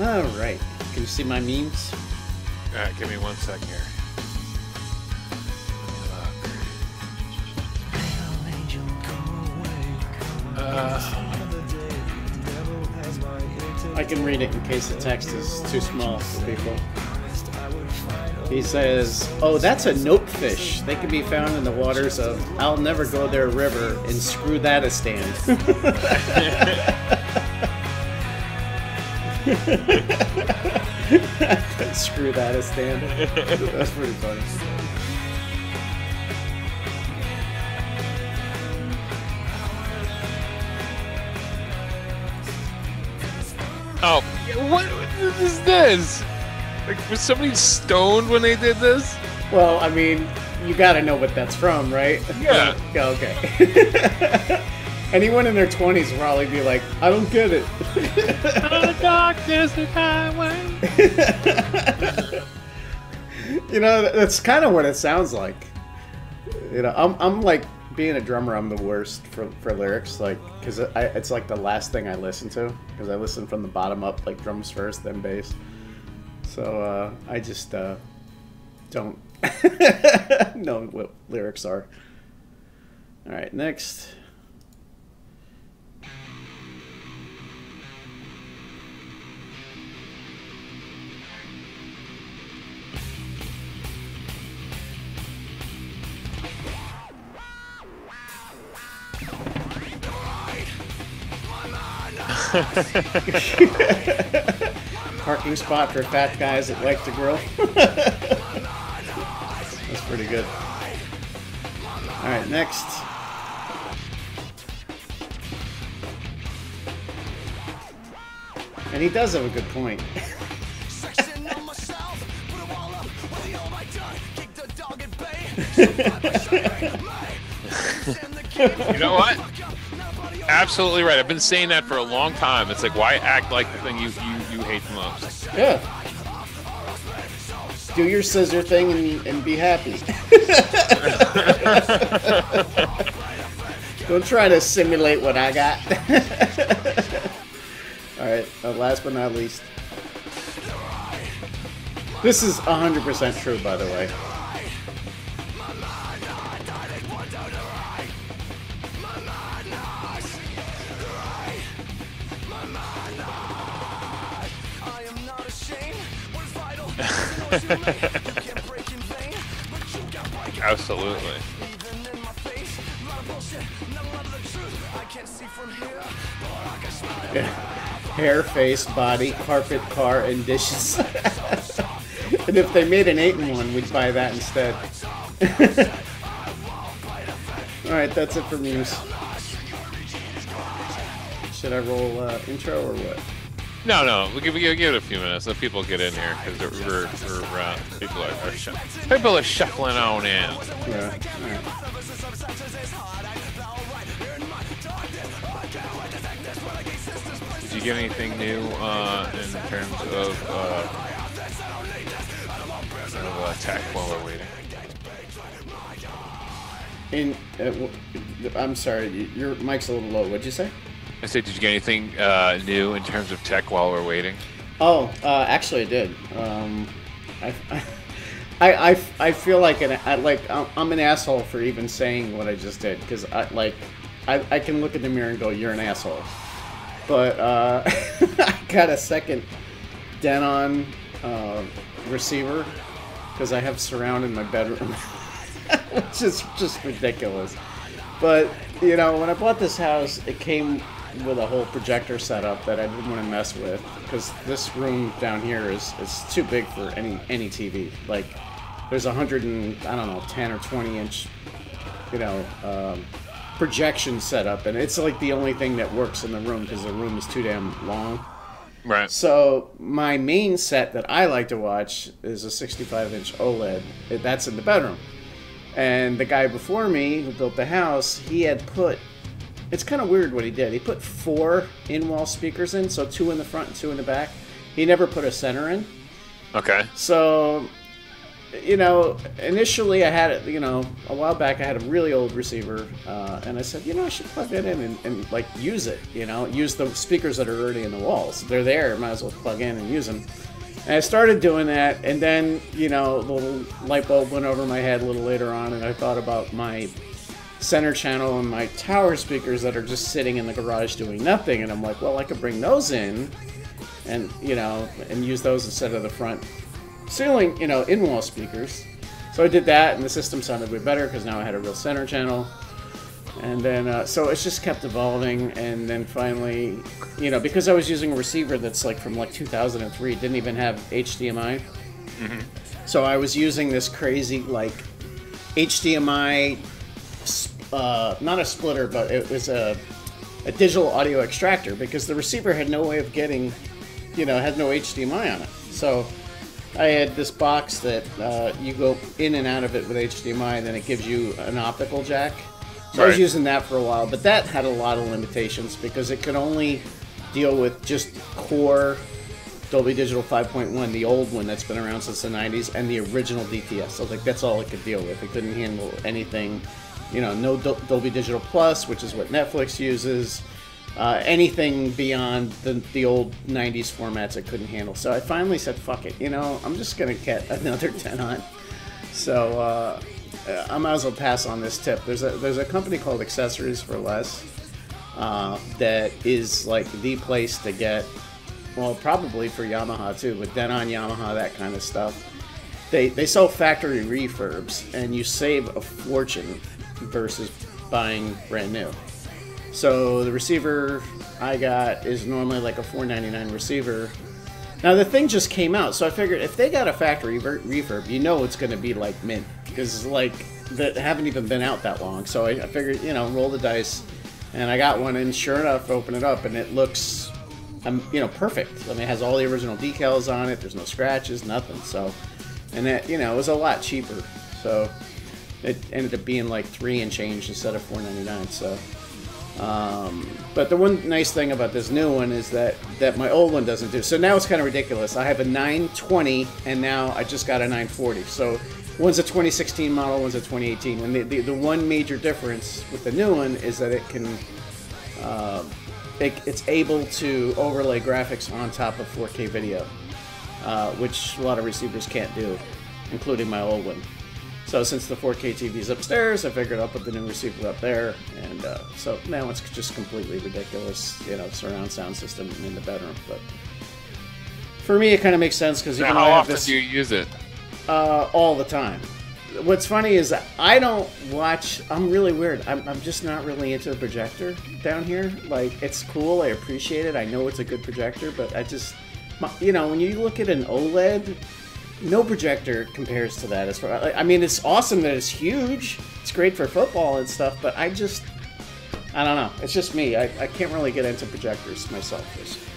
Alright. Can you see my memes? Alright, give me 1 second here. I can read it in case the text is too small for people. He says, oh, that's a note fish. They can be found in the waters of I'll Never Go There River and Screw That a Stand. Screw That a Stand. That's pretty funny. Oh, what is this? Like, was somebody stoned when they did this? Well, I mean, you gotta know what that's from, right? Yeah. Yeah, okay. Anyone in their 20s will probably be like, I don't get it. Oh, darkness is highway. You know, that's kind of what it sounds like. You know, I'm like, being a drummer, I'm the worst for lyrics, like, because it's like the last thing I listen to, because I listen from the bottom up, like drums first, then bass. So I just don't know what lyrics are. All right, next. Parking spot for fat guys that like to grill. That's pretty good. Alright, next. And he does have a good point. You know what? Absolutely right. I've been saying that for a long time. It's like, why act like the thing you hate the most? Yeah. Do your scissor thing and be happy. Don't try to simulate what I got. Alright, last but not least. This is 100% true, by the way. Absolutely. Yeah. Hair, face, body, carpet, car, and dishes. And if they made an 8-in-1, we'd buy that instead. Alright, that's it for news. Should I roll intro or what? No. We'll give it a few minutes. Let people get in here because people are shuffling on in. Yeah. All right. Did you get anything new in terms of tech while we're waiting? I'm sorry, your mic's a little low. What'd you say? I said, did you get anything new in terms of tech while we're waiting? Oh, actually, I did. I feel like I'm an asshole for even saying what I just did, because I can look in the mirror and go, you're an asshole. But I got a second Denon receiver because I have surround in my bedroom, which is just ridiculous. But you know, when I bought this house, it came with a whole projector setup that I didn't want to mess with, because this room down here is too big for any TV. Like, there's 10 or 20 inch, you know, projection setup, and it's like the only thing that works in the room because the room is too damn long. Right. So my main set that I like to watch is a 65-inch OLED. That's in the bedroom. And the guy before me who built the house, he had put, it's kind of weird what he did. He put 4 in-wall speakers in, so 2 in the front and 2 in the back. He never put a center in. Okay. So you know, initially I had it, you know, a while back I had a really old receiver, and I said, you know, I should plug that in and like use it, you know, use the speakers that are already in the walls. They're there, might as well plug in and use them. And I started doing that, and then, you know, the little light bulb went over my head a little later on, and I thought about my center channel and my tower speakers that are just sitting in the garage doing nothing, and I'm like, well, I could bring those in and, you know, and use those instead of the front ceiling, you know, in-wall speakers. So I did that, and the system sounded way better because now I had a real center channel. And then, so it's just kept evolving, and then finally, you know, because I was using a receiver that's like from like 2003, didn't even have HDMI. Mm-hmm. So I was using this crazy like HDMI, not a splitter, but it was a digital audio extractor, because the receiver had no way of getting, you know, had no HDMI on it. So I had this box that you go in and out of it with HDMI, and then it gives you an optical jack. So I was using that for a while, but that had a lot of limitations because it could only deal with just core Dolby Digital 5.1, the old one that's been around since the 90s, and the original DTS. So like that's all it could deal with. It couldn't handle anything, you know, no Dolby Digital Plus, which is what Netflix uses. Anything beyond the old 90s formats it couldn't handle. So I finally said, fuck it, you know, I'm just going to get another 10 on. So I might as well pass on this tip. There's a company called Accessories for Less that is like the place to get, well, probably for Yamaha too, but Denon, Yamaha, that kind of stuff. They sell factory refurbs, and you save a fortune versus buying brand new. So the receiver I got is normally like a $499 receiver. Now the thing just came out, so I figured if they got a factory refurb, you know it's going to be like mint, because like that haven't even been out that long. So I figured, you know, roll the dice, and I got one, and sure enough, open it up, and it looks, you know, perfect. I mean, it has all the original decals on it. There's no scratches, nothing. So, and that, you know, it was a lot cheaper. So it ended up being like $3 and change instead of $499. So. But the one nice thing about this new one is that my old one doesn't do. So now it's kind of ridiculous. I have a 920, and now I just got a 940. So one's a 2016 model, one's a 2018. And the one major difference with the new one is that it can, it's able to overlay graphics on top of 4K video, which a lot of receivers can't do, including my old one. So since the 4K TV's upstairs, I figured I'll put the new receiver up there, and so now it's just completely ridiculous, you know, surround sound system in the bedroom. But for me, it kind of makes sense because how often do you use it? All the time. What's funny is I don't watch. I'm really weird. I'm just not really into the projector down here. Like, it's cool. I appreciate it. I know it's a good projector, but I just, you know, when you look at an OLED. No projector compares to that. As far, I mean, it's awesome that it's huge. It's great for football and stuff, but I don't know. It's just me. I can't really get into projectors myself.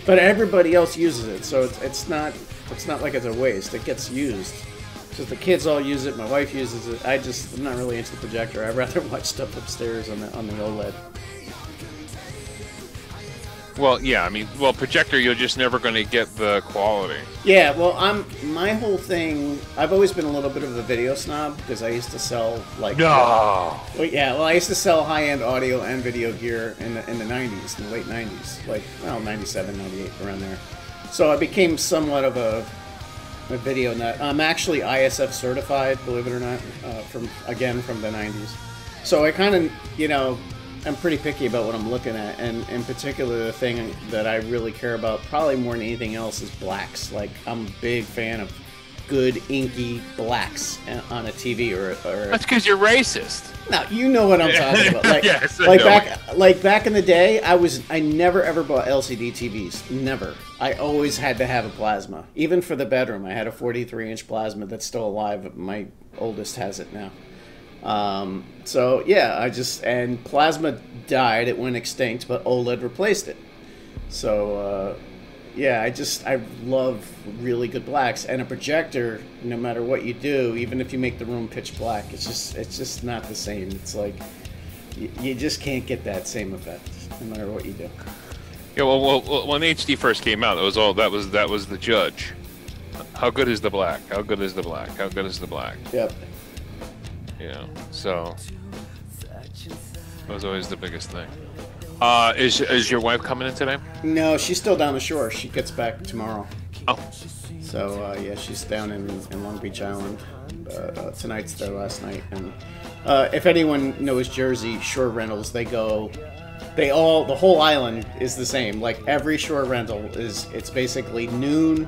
But everybody else uses it, so it's not like it's a waste. It gets used. So the kids all use it. My wife uses it. I'm not really into the projector. I'd rather watch stuff upstairs on the OLED. Well, yeah, I mean, projector, you're just never going to get the quality. Yeah, well, my whole thing, I've always been a little bit of a video snob, because I used to sell, like... No! I used to sell high-end audio and video gear in the 90s, in the late 90s, like, well, 97, 98, around there. So I became somewhat of a video nut. I'm actually ISF certified, believe it or not, from the 90s. So I kind of, you know... I'm pretty picky about what I'm looking at, and in particular, the thing that I really care about, probably more than anything else, is blacks. Like, I'm a big fan of good, inky blacks on a TV or That's because you're racist. No, you know what I'm talking about. Like, yes, back in the day, I never ever bought LCD TVs. Never. I always had to have a plasma. Even for the bedroom, I had a 43-inch plasma that's still alive. My oldest has it now. So yeah, and plasma died, it went extinct, but OLED replaced it. So yeah, I love really good blacks, and a projector, no matter what you do, even if you make the room pitch black, it's just not the same. It's like you just can't get that same effect no matter what you do. Yeah, well, when HD first came out, that was the Judge. How good is the black? How good is the black? How good is the black? Yep. You know, so that was always the biggest thing. Is your wife coming in today? No, she's still down the shore. She gets back tomorrow. Oh. So, yeah, she's down in Long Beach Island. Tonight's their last night. And if anyone knows Jersey shore rentals, the whole island is the same. Like, every shore rental it's basically noon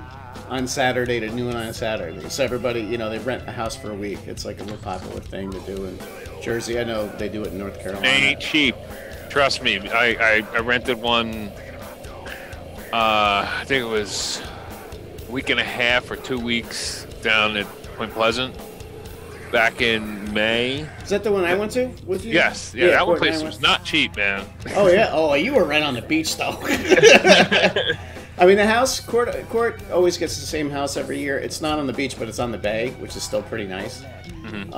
on Saturday to noon on Saturday. So everybody, you know, they rent a house for a week. It's like a real popular thing to do in Jersey. I know they do it in North Carolina. They ain't cheap. Trust me. I rented one, I think it was a week and a half or 2 weeks down at Point Pleasant back in May. Is that the one I went to with you? Yes. Yeah, that one place was not cheap, man. Oh, yeah. Oh, you were right on the beach, though. I mean, the house, Court always gets the same house every year. It's not on the beach, but it's on the bay, which is still pretty nice. Mm-hmm.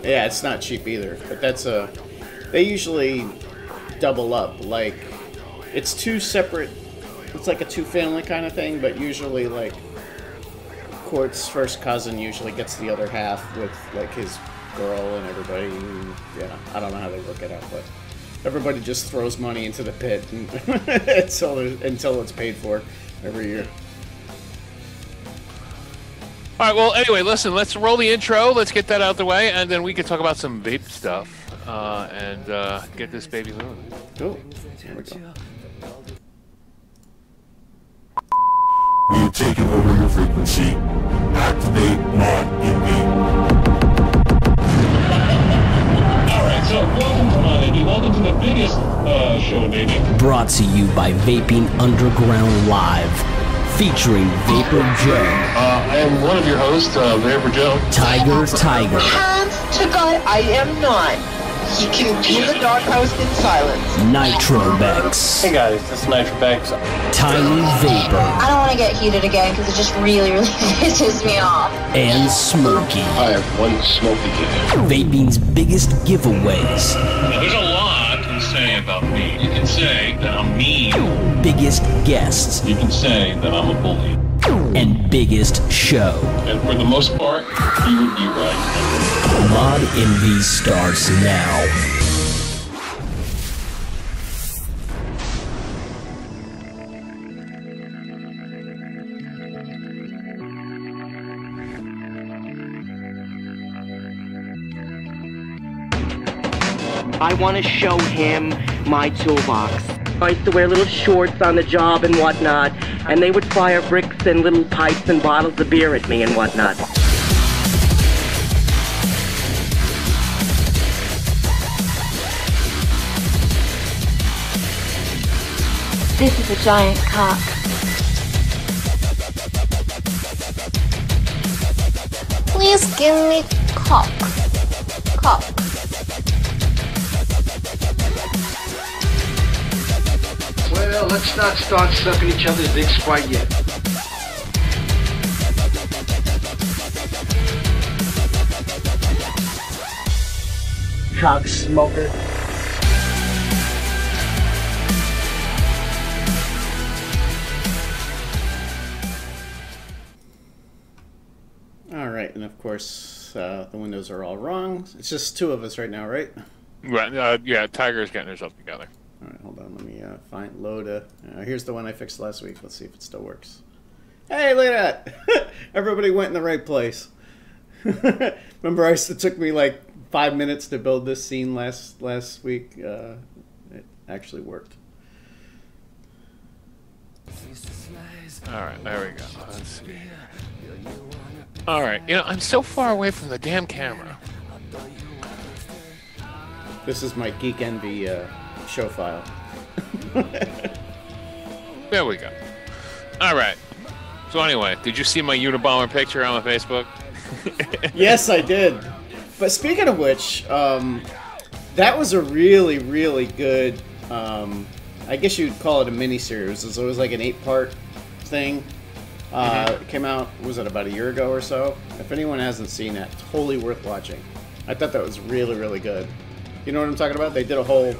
Yeah, it's not cheap either. But they usually double up. Like, it's two separate, it's like a two-family kind of thing, but usually, like, Court's first cousin usually gets the other half with, like, his girl and everybody. And, yeah, I don't know how they work it out, but everybody just throws money into the pit until it's paid for every year. All right, well, anyway, listen, let's roll the intro. Let's get that out the way, and then we can talk about some vape stuff and get this baby moving. Cool. Here we go. We have taken over your frequency. Activate mod in Alright, so welcome to Mod Indie. Welcome to the biggest show in vaping. Brought to you by Vaping Underground Live, featuring Vaporjoe. I am one of your hosts, Vaporjoe. TygerTyger. Hands to God, I am not. You can be in the doghouse in silence. Nitrobex. Hey guys, this is Nitrobex. TinyVapor. I don't want to get heated again because it just really pisses me off. And Smokey. I have one smoky kid. Vaping's biggest giveaways. Now, there's a lot to say about me. You can say that I'm mean. Biggest guests. You can say that I'm a bully. And biggest show. And for the most part, you would be right. Mod Envy starts now. I want to show him my toolbox. I used to wear little shorts on the job and whatnot, and they would fire bricks and little pipes and bottles of beer at me and whatnot. This is a giant cock. Please give me cock. Cock. Well, let's not start sucking each other's dicks quite yet. Cock smoker. All right, and of course, the windows are all wrong. It's just two of us right now, right? Right. Yeah, Tiger's getting herself together. All right, hold on. Let me load. Here's the one I fixed last week. Let's see if it still works. Hey, look at that! Everybody went in the right place. Remember, it took me like 5 minutes to build this scene last week. It actually worked. All right, there we go. Let's see. All right, you know, I'm so far away from the damn camera. This is my Geek Envy show file. There we go. All right. So anyway, did you see my Unabomber picture on my Facebook? Yes, I did. But speaking of which, that was a really, really good, I guess you'd call it a mini-series. It was like an 8-part thing. It came out, was it about a year ago or so? If anyone hasn't seen it, totally worth watching. I thought that was really, really good. You know what I'm talking about? They did a whole,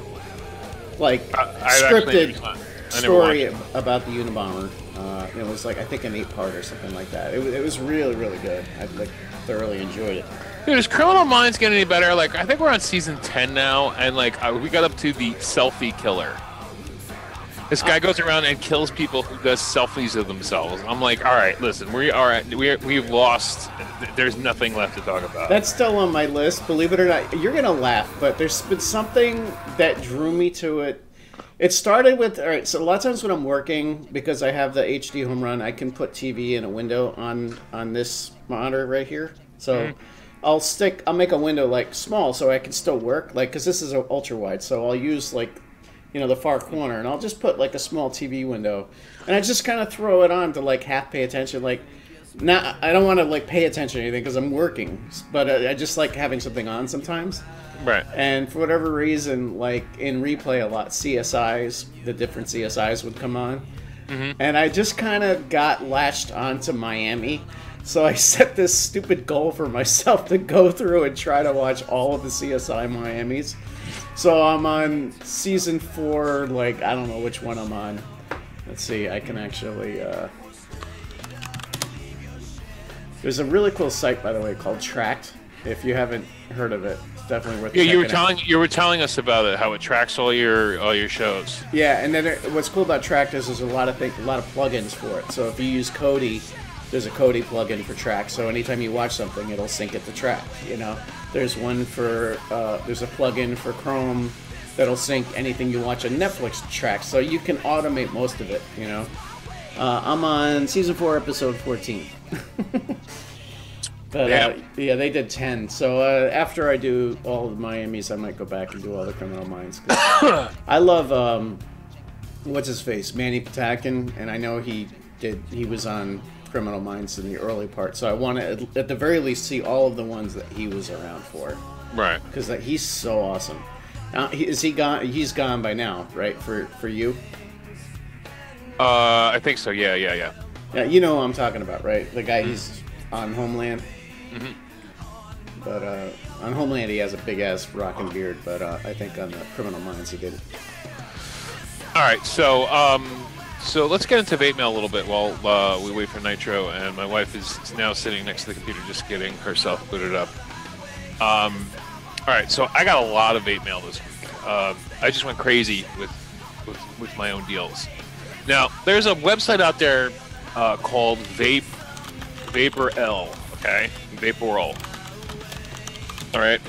like, scripted story about the Unabomber. It was like, I think, an 8-part or something like that. It was really, really good. I like thoroughly enjoyed it. Dude, is Criminal Minds getting any better? Like, I think we're on season 10 now, and like we got up to the selfie killer. This guy goes around and kills people who does selfies of themselves. I'm like, all right, listen, we've lost. There's nothing left to talk about. That's still on my list. Believe it or not, you're gonna laugh, but there's been something that drew me to it. It started with, all right, so a lot of times when I'm working, because I have the HD home run, I can put TV in a window on this monitor right here. So I'll make a window like small so I can still work, like, because this is an ultra wide, so I'll use like, the far corner, and I'll just put like a small TV window, and I just kind of throw it on to like half pay attention, like, I don't want to like pay attention to anything because I'm working, but I just like having something on sometimes. Right. And for whatever reason, like in replay a lot, the different CSIs would come on, and I just kind of got latched onto Miami. So I set this stupid goal for myself to go through and try to watch all of the CSI Miamis. So I'm on season 4, like, I don't know which one I'm on. Let's see, I can actually, there's a really cool site, by the way, called Tracked. If you haven't heard of it, it's definitely worth checking out. You were telling us about it, how it tracks all your shows. Yeah, and then what's cool about Tracked is there's a lot of plugins for it. So if you use Kodi, there's a Kodi plugin for Track, so anytime you watch something, it'll sync it to Track, There's one for, there's a plugin for Chrome that'll sync anything you watch on Netflix to Track, so you can automate most of it, I'm on season 4, episode 14. But, yeah, they did 10, so after I do all of the Miamis, I might go back and do all the Criminal Minds. I love, what's-his-face, Manny Patinkin, and I know he was on Criminal Minds in the early part, so I want to at the very least see all of the ones that he was around for, right? Because he's so awesome. Now, is he gone? He's gone by now, right? For you? I think so. Yeah. Yeah, you know who I'm talking about, right? The guy he's on Homeland. But on Homeland he has a big ass rockin' beard, but I think on the Criminal Minds he didn't. All right, so let's get into vape mail a little bit while we wait for Nitro, and my wife is now sitting next to the computer just getting herself booted up. All right, so I got a lot of vape mail this week. I just went crazy with my own deals. Now, there's a website out there called Vaporjoe, okay? Vaporjoe. All right.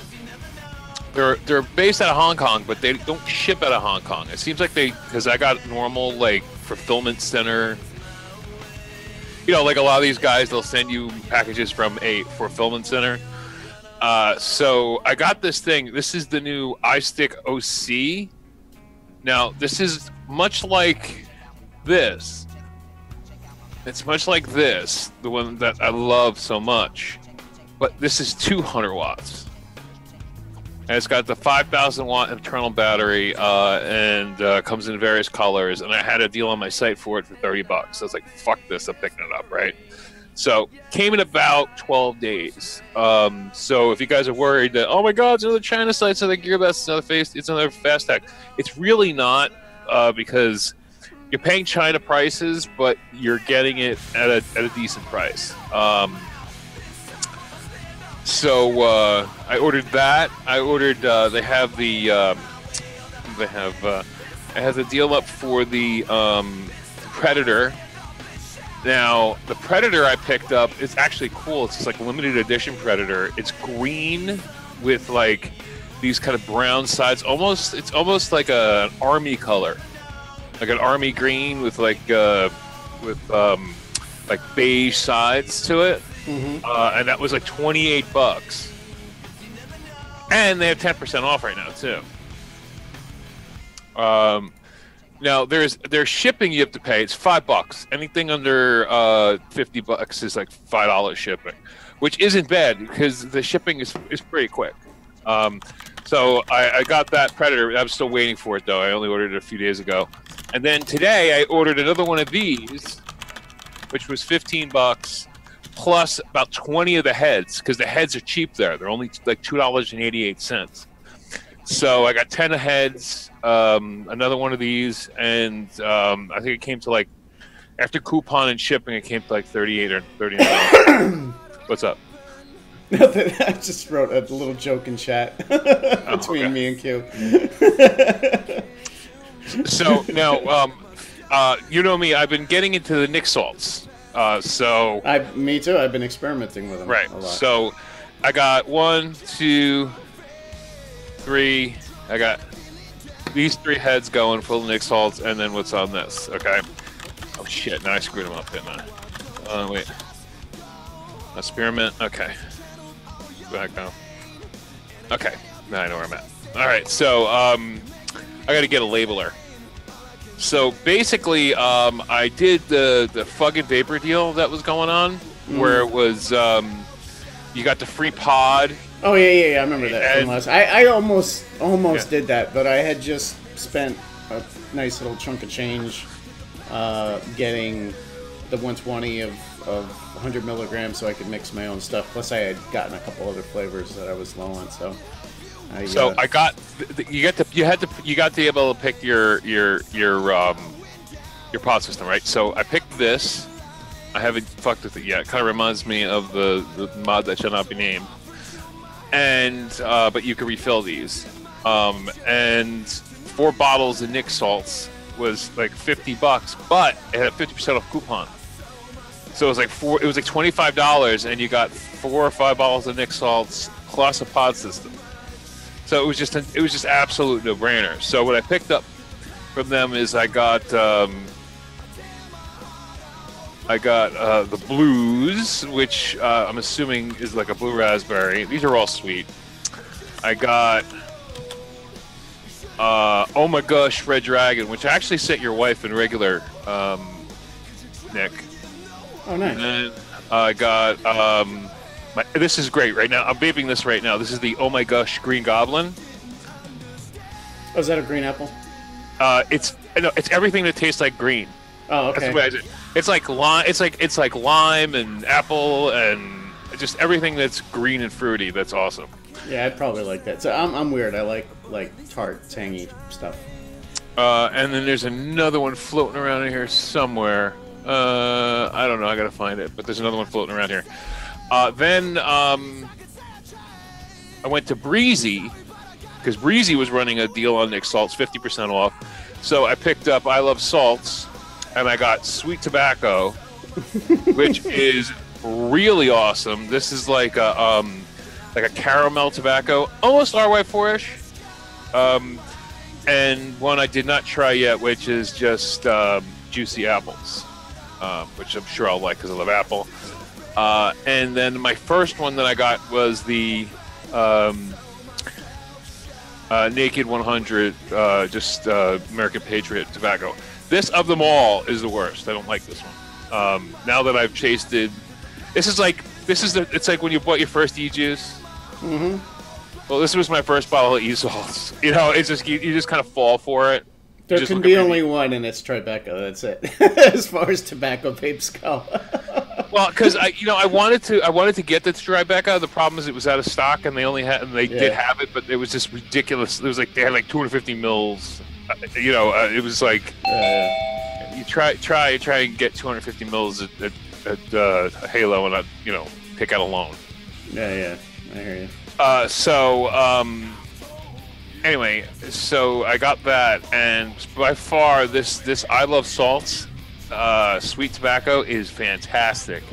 They're based out of Hong Kong, but they don't ship out of Hong Kong. It seems like because I got normal like fulfillment center. Like a lot of these guys, they'll send you packages from a fulfillment center. So I got this thing. This is the new iStick OC. Now this is much like this. It's much like this, the one that I love so much. But this is 200 watts. And it's got the 5,000 watt internal battery, and comes in various colors. And I had a deal on my site for it for $30. So I was like, "Fuck this! I'm picking it up." Right. So came in about 12 days. So if you guys are worried that, oh my God, it's another China site, it's another GearBest, it's another Fast Tech, it's really not, because you're paying China prices, but you're getting it at a decent price. So I ordered that. I ordered. They have the. I have the deal up for the Predator. Now the Predator I picked up is actually cool. It's like a limited edition Predator. It's green with like these kind of brown sides. It's almost like an army color, like an army green with like beige sides to it. And that was like $28, and they have 10% off right now too. Now there's shipping you have to pay. It's $5. Anything under $50 is like $5 shipping, which isn't bad because the shipping is pretty quick. So I got that Predator. I'm still waiting for it though. I only ordered it a few days ago, and then today I ordered another one of these, which was $15. Plus about 20 of the heads, because the heads are cheap there. They're only like $2.88. So I got 10 heads, another one of these, and I think it came to like, after coupon and shipping, it came to like 38 or 39. What's up? Nothing. I just wrote a little joke in chat between me and Q. So now, you know me, I've been getting into the Nick salts. Me too. I've been experimenting with them. Right. A lot. So I got 1, 2, 3. I got these 3 heads going full of Nick salts, and then what's on this? Okay. Oh shit! Now I screwed them up, didn't I? Wait. Spearmint. Okay. Back down. Okay. Now I know where I'm at. All right. So I got to get a labeler. So basically, I did the fucking vapor deal that was going on, where it was you got the free pod. Oh yeah. I remember that from last. I almost did that, but I had just spent a nice little chunk of change getting the 120 of 100 milligrams, so I could mix my own stuff. Plus, I had gotten a couple other flavors that I was low on. So I got you got to be able to pick your pod system, right? So I picked this. I haven't fucked with it yet. It kind of reminds me of the mod that shall not be named. And but you can refill these. And 4 bottles of Nick salts was like $50, but it had a 50% off coupon. So it was like $25, and you got 4 or 5 bottles of Nick salts plus a pod system. So it was just absolute no-brainer. So what I picked up from them is I got the blues, which I'm assuming is like a blue raspberry. These are all sweet. I got oh my gosh, Red Dragon, which I actually sent your wife in regular, Nick. Oh, nice. And then I got this is great right now. I'm vaping this right now. This is the Oh My Gosh Green Goblin. Oh, is that a green apple? It's everything that tastes like green. Oh, okay. That's the way I did. It's like lime. It's like lime and apple and just everything that's green and fruity. That's awesome. Yeah, I'd probably like that. So I'm weird. I like tart, tangy stuff. And then there's another one floating around in here somewhere. I don't know. I gotta find it. But there's another one floating around here. Then I went to Breezy because Breezy was running a deal on Nick salts, 50% off. So I picked up I Love Salts, and I got Sweet Tobacco, which is really awesome. This is like a caramel tobacco, almost RY4-ish. And one I did not try yet, which is just Juicy Apples, which I'm sure I'll like because I love apple. And then my first one that I got was the Naked 100, just American Patriot tobacco. This of them all is the worst. I don't like this one. Now that I've tasted, it's like when you bought your first e-juice. Mm-hmm. Well, this was my first bottle of e-salts. You know, it's just you just kind of fall for it. There can be only one, and it's Tribeca. That's it, as far as tobacco vapes go. Well, because I wanted to get the Tribeca. The problem is it was out of stock, and they did have it, but it was just ridiculous. It was like they had like 250 mils. It was like you try and get 250 mils at Halo, and pick out a loan. Yeah, I hear you. Anyway, so I got that, and by far this I Love Salts Sweet Tobacco is fantastic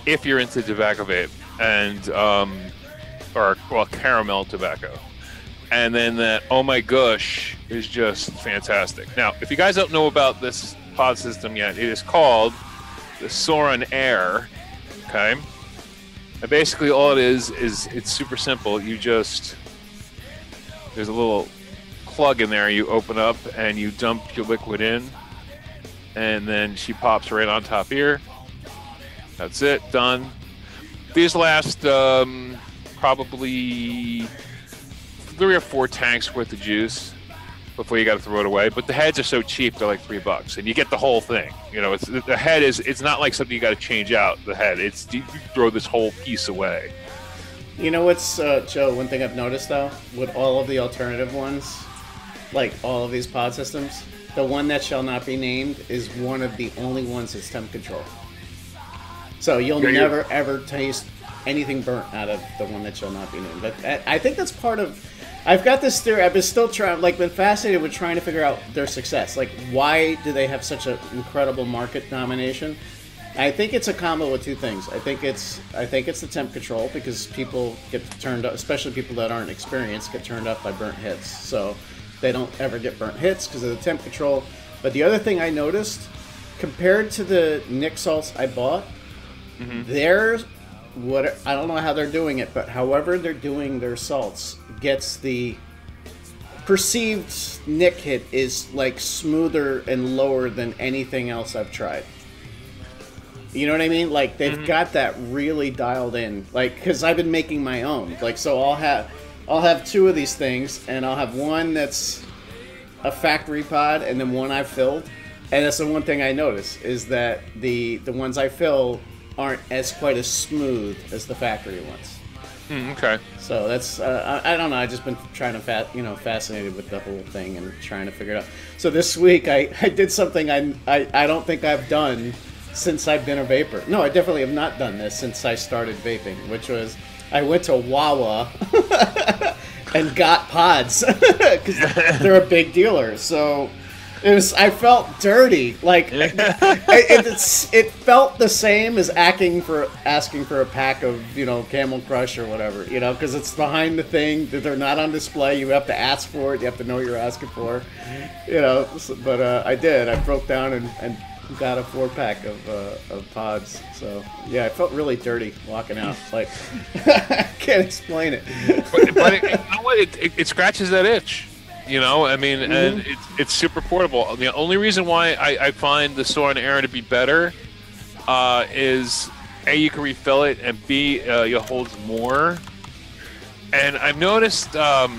if you're into tobacco vape and caramel tobacco. And then that Oh My Gosh is just fantastic. Now, if you guys don't know about this pod system yet, it is called the Soren Air. Okay. And basically all it is it's super simple. There's a little plug in there you open up and you dump your liquid in, and then she pops right on top here. That's it, done. These last probably 3 or 4 tanks worth of juice before you got to throw it away. But the heads are so cheap; they're like $3, and you get the whole thing. The head is. It's not like something you got to change out. The head, you throw this whole piece away. You know what's, Joe, one thing I've noticed, though, with all of the alternative ones, like all of these pod systems, the one that shall not be named is one of the only ones that's temp control. So you'll never, ever taste anything burnt out of the one that shall not be named. But I think that's part of... I've got this theory. I've been still trying, like, been fascinated with trying to figure out their success. Like, why do they have such an incredible market domination? I think it's a combo of two things. I think it's the temp control, because people get turned up, especially people that aren't experienced, get turned up by burnt hits. So they don't ever get burnt hits because of the temp control. But the other thing I noticed, compared to the Nick salts I bought, they're I don't know how they're doing it, but however they're doing their salts gets the perceived nick hit is like smoother and lower than anything else I've tried. You know what I mean? Like they've got that really dialed in. Like, because I've been making my own. Like, so I'll have two of these things, and I'll have one that's a factory pod, and then one I've filled. And that's the one thing I notice is that the ones I fill aren't quite as smooth as the factory ones. Okay. So that's I don't know. I've just been trying to fascinated with the whole thing and trying to figure it out. So this week I did something I don't think I've done since I've been a vapor. No, I definitely have not done this since I started vaping, which was I went to Wawa and got pods because they're a big dealer. So I felt dirty. Like it felt the same as asking for a pack of Camel Crush or whatever, because it's behind the thing that they're not on display. You have to ask for it. You have to know what you're asking for, But I did. I broke down and got a 4-pack of pods. So yeah, I felt really dirty walking out. Like I can't explain it. but you know what? It scratches that itch. I mean, and it's super portable. The only reason why I find the Soar and Air to be better is A, you can refill it, and B, it holds more. And I've noticed on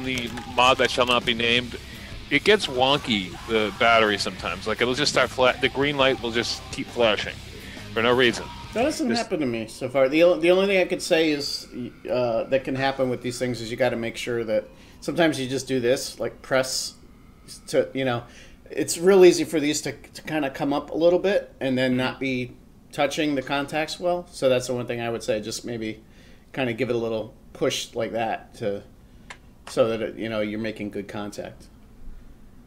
the mod that shall not be named, it gets wonky, the battery sometimes. Like it'll just start the green light will just keep flashing for no reason. That hasn't happened to me so far. The only thing I could say is that can happen with these things is you got to make sure that sometimes you just do this, like press to, it's real easy for these to kind of come up a little bit and then not be touching the contacts well. So that's the one thing I would say, just maybe kind of give it a little push like that so that you're making good contact.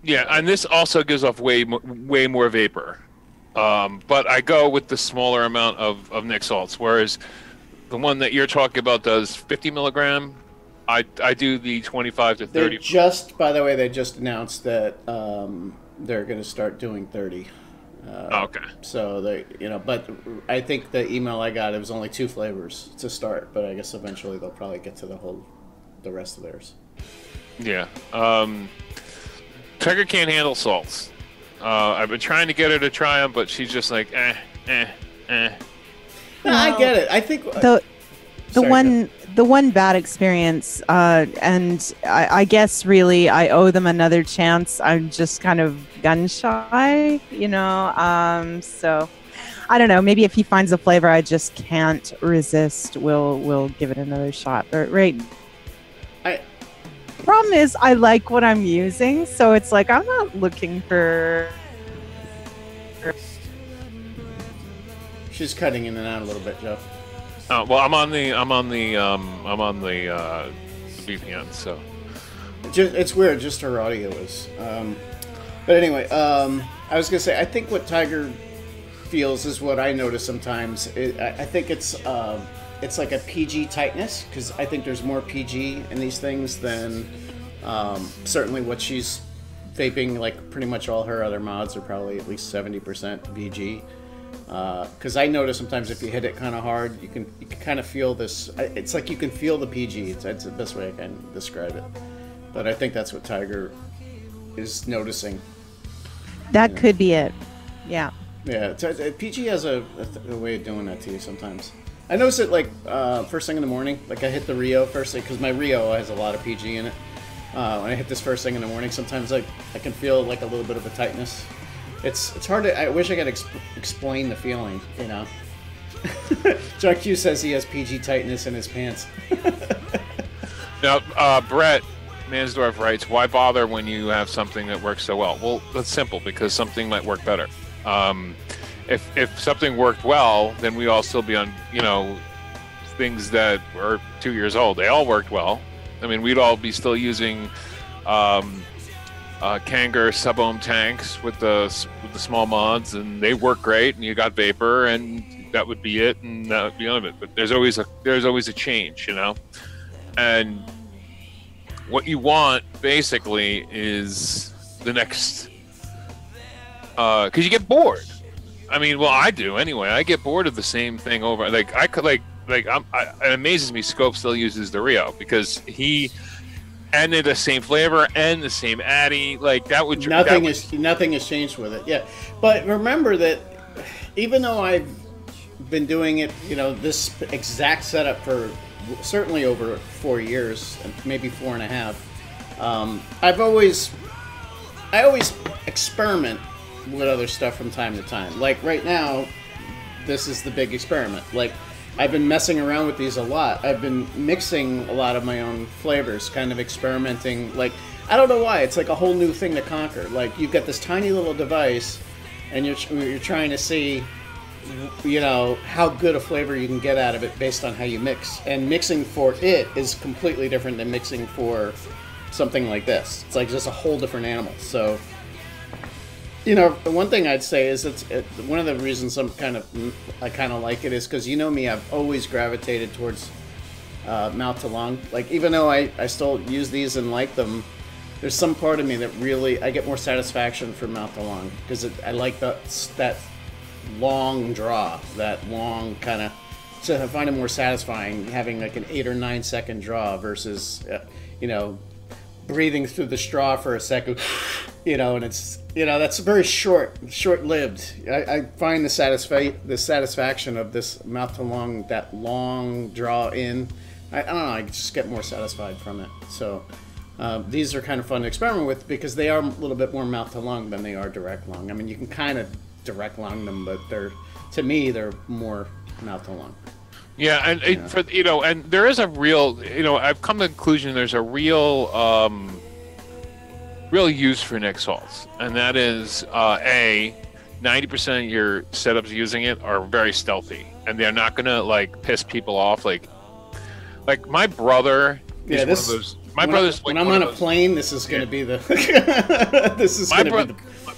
Yeah, and this also gives off way more vapor. But I go with the smaller amount of Nick salts, whereas the one that you're talking about does 50 milligram. I do the 25 to 30. By the way, they just announced that they're going to start doing 30. Okay. So but I think the email I got, it was only 2 flavors to start, but I guess eventually they'll probably get to the rest of theirs. Yeah. Tiger can't handle salts. I've been trying to get her to try them, but she's just like, No, I get it. I think the one bad experience, and I guess really I owe them another chance. I'm just kind of gun shy, so I don't know. Maybe if he finds a flavor I just can't resist, we'll give it another shot. But problem is I like what I'm using, so it's like I'm not looking for. She's cutting in and out a little bit, Joe. Oh well, I'm on the VPN, so it's weird. Just her audio is. But anyway, I was gonna say I think what Tiger feels is what I notice sometimes. I think it's like a PG tightness, because I think there's more PG in these things than certainly what she's vaping. Like pretty much all her other mods are probably at least 70% VG. Because I notice sometimes if you hit it kind of hard, you can kind of feel this. It's like you can feel the PG. That's the best way I can describe it. But I think that's what Tiger is noticing. That could be it. Yeah. Yeah. PG has a way of doing that to you sometimes. I notice it like first thing in the morning. Like I hit the Rio first thing, because my Rio has a lot of PG in it. When I hit this first thing in the morning, sometimes I can feel like a little bit of a tightness. It's hard to. I wish I could explain the feeling, Chuck Q says he has PG tightness in his pants. Now, Brett Mansdorf writes, why bother when you have something that works so well? Well, that's simple, because something might work better. If something worked well, then we'd all still be on, things that were 2 years old. They all worked well. I mean, we'd all be still using Kanger sub-ohm tanks with the small mods, and they work great, and you got vapor, and that would be it, and that would be none of it. But there's always a change, and what you want basically is the next, because you get bored. I mean, well, I do anyway. I get bored of the same thing over. Like I could it amazes me Scope still uses the Rio, because he ended the same flavor and the same addy. Like that would nothing has changed with it. Yeah, but remember that even though I've been doing it, this exact setup for certainly over 4 years, maybe 4.5. I always experiment with other stuff from time to time. Like right now, this is the big experiment. Like I've been messing around with these a lot. I've been mixing a lot of my own flavors, kind of experimenting. Like I don't know why, it's like a whole new thing to conquer. Like you've got this tiny little device, and you're trying to see, how good a flavor you can get out of it based on how you mix. And mixing for it is completely different than mixing for something like this. It's like just a whole different animal. So, the one thing I'd say is one of the reasons I kind of like it is because me, I've always gravitated towards mouth to lung. Like even though I still use these and like them, there's some part of me that really I get more satisfaction from mouth to lung because I like that long draw, that long kind of. So I find it more satisfying having like an 8 or 9 second draw versus breathing through the straw for a second, and it's that's very short-lived. I find the satisfaction of this mouth to lung, that long draw in. I don't know. I just get more satisfied from it. So these are kind of fun to experiment with because they are a little bit more mouth to lung than they are direct lung. I mean, you can kind of direct lung them, but to me they're more mouth to lung. Yeah, and and there is a real, I've come to the conclusion there's a real use for Nick salts, and that is 90% of your setups using it are very stealthy, and they're not gonna piss people off. Like my brother is one of those. My brother's when I'm on a plane, this is gonna be the.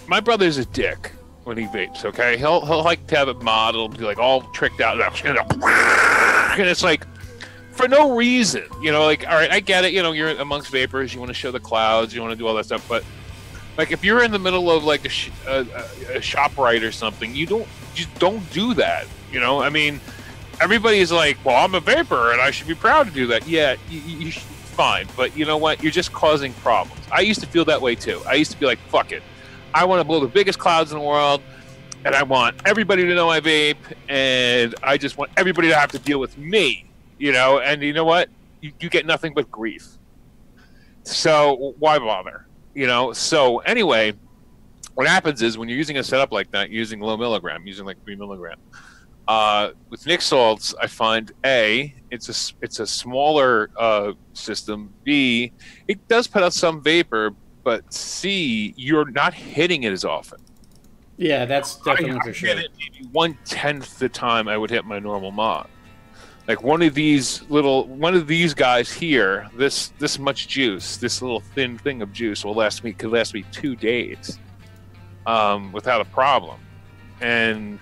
My brother's a dick when he vapes. Okay, he'll like to have it modeled, be like all tricked out, and it's like for no reason. All right, I get it. You're amongst vapors, you want to show the clouds, you want to do all that stuff, but if you're in the middle of like a shop right or something, you don't do that. I mean, everybody's like, well, I'm a vapor and I should be proud to do that. Yeah, you should, fine, but you know what? You're just causing problems. I used to feel that way too. I used to be like, fuck it. I want to blow the biggest clouds in the world, and I want everybody to know I vape, and I just want everybody to have to deal with me, and you know what? You get nothing but grief. So why bother? So anyway, what happens is when you're using a setup like that, using low milligram, using like 3 milligram, with Nick salts, I find A, it's a smaller system. B, it does put out some vapor, but C, you're not hitting it as often. Yeah, that's definitely for sure. I hit it maybe 1/10 the time I would hit my normal mod. Like one of these guys here, this much juice, this little thin thing of juice could last me 2 days, without a problem. And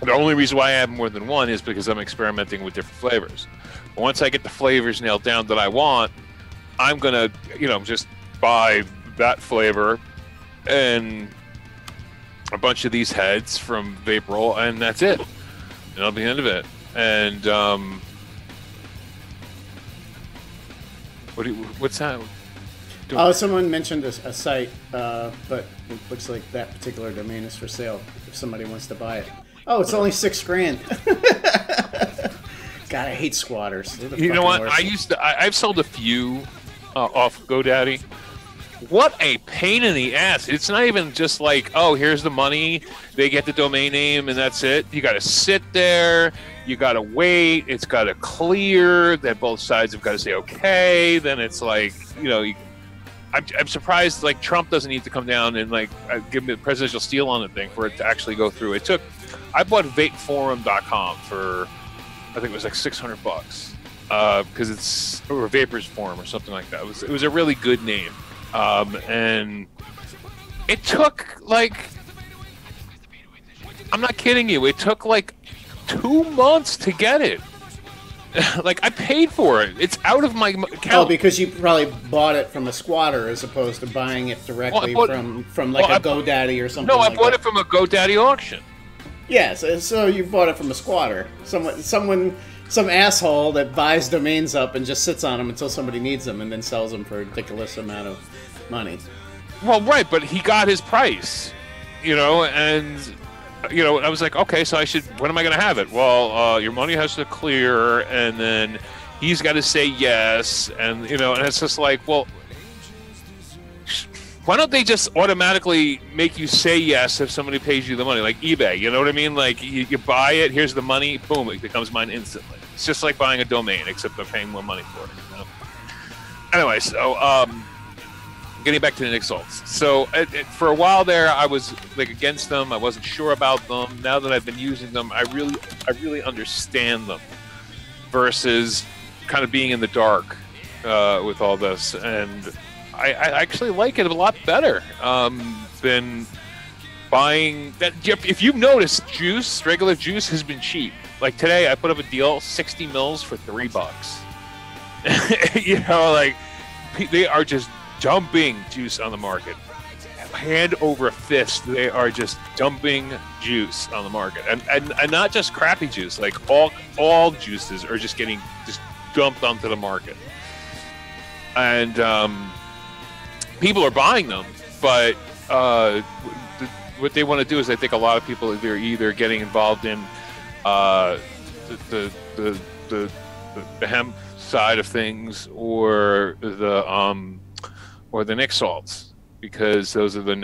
the only reason why I have more than one is because I'm experimenting with different flavors. But once I get the flavors nailed down that I want, I'm gonna, just buy that flavor and a bunch of these heads from Vaporjoe, and that's it. And that'll be the end of it. And what's that? Someone mentioned a site, but it looks like that particular domain is for sale if somebody wants to buy it. Oh, it's only $6,000. God, I hate squatters. You know what? I've sold a few off GoDaddy what a pain in the ass. It's not even just like, oh, here's the money, they get the domain name, and that's it. You got to sit there, you got to wait, it's got to clear, then both sides have got to say okay, then it's like, you know, I'm surprised, like, Trump doesn't need to come down and, like, give me the presidential seal on the thing for it to actually go through. I bought vapeforum.com for, I think it was like $600, because it's, or Vapors Forum or something like that. It was a really good name. And it took, like, I'm not kidding you, it took like 2 months to get it. Like, I paid for it. It's out of my account. Oh, because you probably bought it from a squatter as opposed to buying it directly from like a GoDaddy or something. No, like I bought it from a GoDaddy auction. Yes, so you bought it from a squatter. Some asshole that buys domains up and just sits on them until somebody needs them and then sells them for a ridiculous amount of money. Well, right, but he got his price, you know, and, you know, I was like, okay, so when am I going to have it? Well, your money has to clear, and then he's got to say yes, and, you know, and it's just like, well, why don't they just automatically make you say yes if somebody pays you the money, like eBay, you know what I mean? Like, you buy it, here's the money, boom, it becomes mine instantly. It's just like buying a domain, except they're paying more money for it, you know? Anyway, so, getting back to the Nick Salts. So, for a while there, I was, like, against them, I wasn't sure about them. Now that I've been using them, I really understand them, versus kind of being in the dark with all this, and I actually like it a lot better than buying that. If you've noticed, regular juice has been cheap. Like today, I put up a deal, 60 mils for $3. You know, like, they are just dumping juice on the market. Hand over fist, they are just dumping juice on the market, and not just crappy juice. Like all juices are just getting dumped onto the market, and people are buying them, but what they want to do is, I think a lot of people are either getting involved in the hemp side of things, or the Nick Salts, because those are the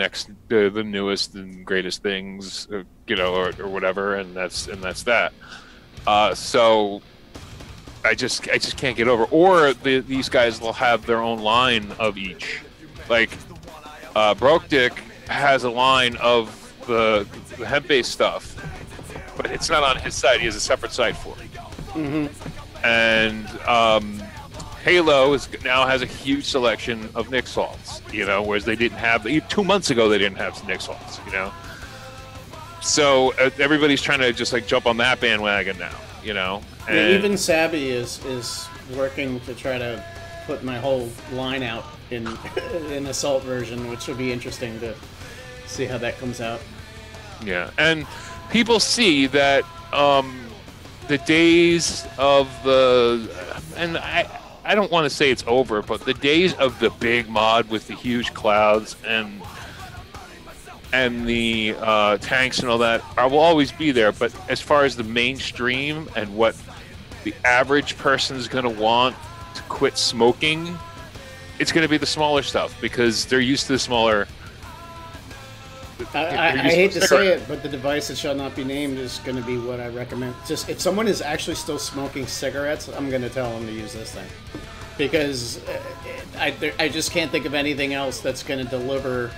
newest and greatest things, you know, or whatever, and that's that. So I just can't get over. Or these guys will have their own line of each. Like, Broke Dick has a line of the hemp-based stuff, but it's not on his site. He has a separate site for it. Mm-hmm. And Halo now has a huge selection of Nick Salts, you know, whereas they didn't have, 2 months ago they didn't have some Nick Salts, you know. So everybody's trying to just, like, jump on that bandwagon now, you know. And yeah, even Sabby is working to try to put my whole line out in a salt version, which will be interesting to see how that comes out. Yeah, and people see that the days of and I don't want to say it's over, but the days of the big mod with the huge clouds and the tanks and all that will always be there. But as far as the mainstream and what the average person is going to want to quit smoking, it's going to be the smaller stuff, because they're used to the smaller. I hate to say it, but the device that shall not be named is going to be what I recommend. Just if someone is actually still smoking cigarettes, I'm going to tell them to use this thing, because I just can't think of anything else that's going to deliver.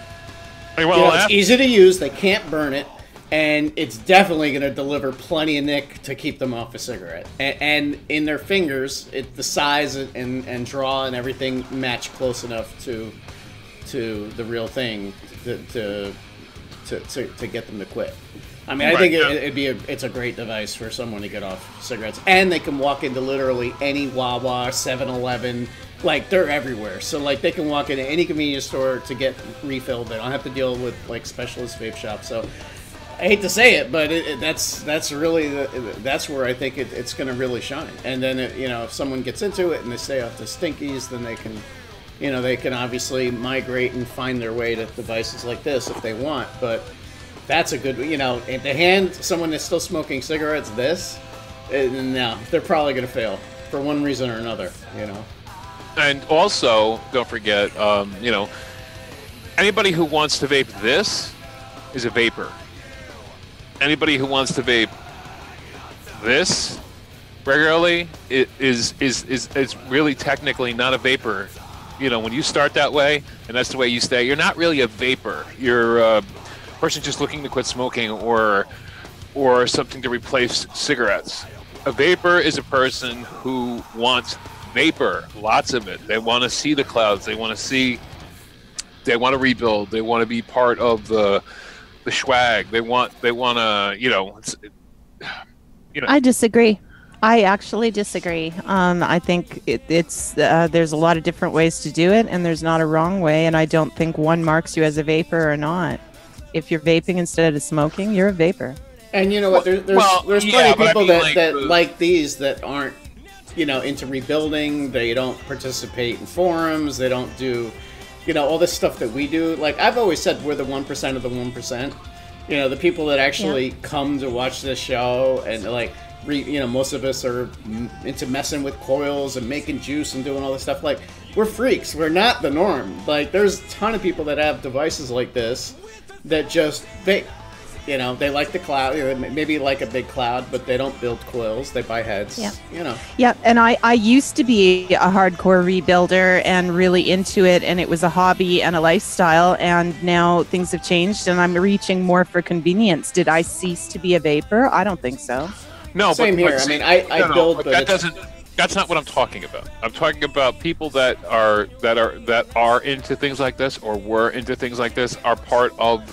It's easy to use. They can't burn it, and it's definitely going to deliver plenty of nick to keep them off a cigarette. And in their fingers, the size and draw and everything match close enough to the real thing to get them to quit. I mean, I think it's a great device for someone to get off cigarettes, and they can walk into literally any Wawa, 7-Eleven, like, they're everywhere. So, like, they can walk into any convenience store to get refilled. They don't have to deal with, like, specialist vape shops. So I hate to say it, but that's really that's where I think it's going to really shine. And then if someone gets into it and they stay off the stinkies, then they can. They can obviously migrate and find their way to devices like this if they want, but that's a good, to hand someone that's still smoking cigarettes no, they're probably going to fail for one reason or another, And also, don't forget, anybody who wants to vape this is a vapor. Anybody who wants to vape this regularly is really technically not a vapor. You know, when you start that way and that's the way you stay, you're not really a vapor. You're a person just looking to quit smoking or something to replace cigarettes. A vapor is a person who wants vapor, lots of it. They want to see the clouds. They want to rebuild. They want to be part of the swag. They want to, you know. I disagree. I actually disagree. I think it's there's a lot of different ways to do it, and there's not a wrong way. And I don't think one marks you as a vapor or not. If you're vaping instead of smoking, you're a vapor. And you know what? There's plenty of people that like these that aren't, you know, into rebuilding. They don't participate in forums. They don't do, you know, all this stuff that we do. Like I've always said, we're the 1% of the 1%. You know, the people that actually come to watch this show and like, you know, most of us are into messing with coils and making juice and doing all this stuff. Like, we're freaks. We're not the norm. Like, there's a ton of people that have devices like this that just vape. You know, they like the cloud, you know, maybe like a big cloud, but they don't build coils. They buy heads, you know. Yeah, and I used to be a hardcore rebuilder and really into it, and it was a hobby and a lifestyle, and now things have changed, and I'm reaching more for convenience. Did I cease to be a vapor? I don't think so. No, same here. I mean, I build, but that doesn't. That's not what I'm talking about. I'm talking about people that are into things like this or were into things like this are part of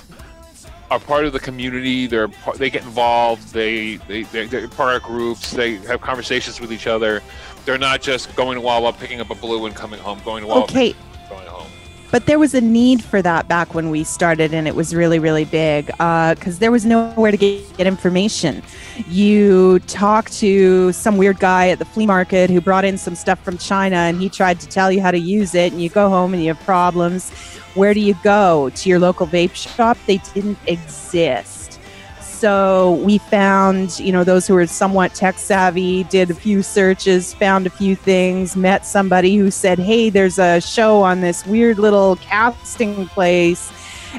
the community. They get involved. They're part of groups. They have conversations with each other. They're not just going to Wawa, picking up a blue and coming home. Going to Wawa, going home. But there was a need for that back when we started, and it was really, really big because there was nowhere to get information. You talk to some weird guy at the flea market who brought in some stuff from China, and he tried to tell you how to use it, and you go home and you have problems. Where do you go? To your local vape shop? They didn't exist. So we found, you know, those who were somewhat tech savvy, did a few searches, found a few things, met somebody who said, hey, there's a show on this weird little casting place.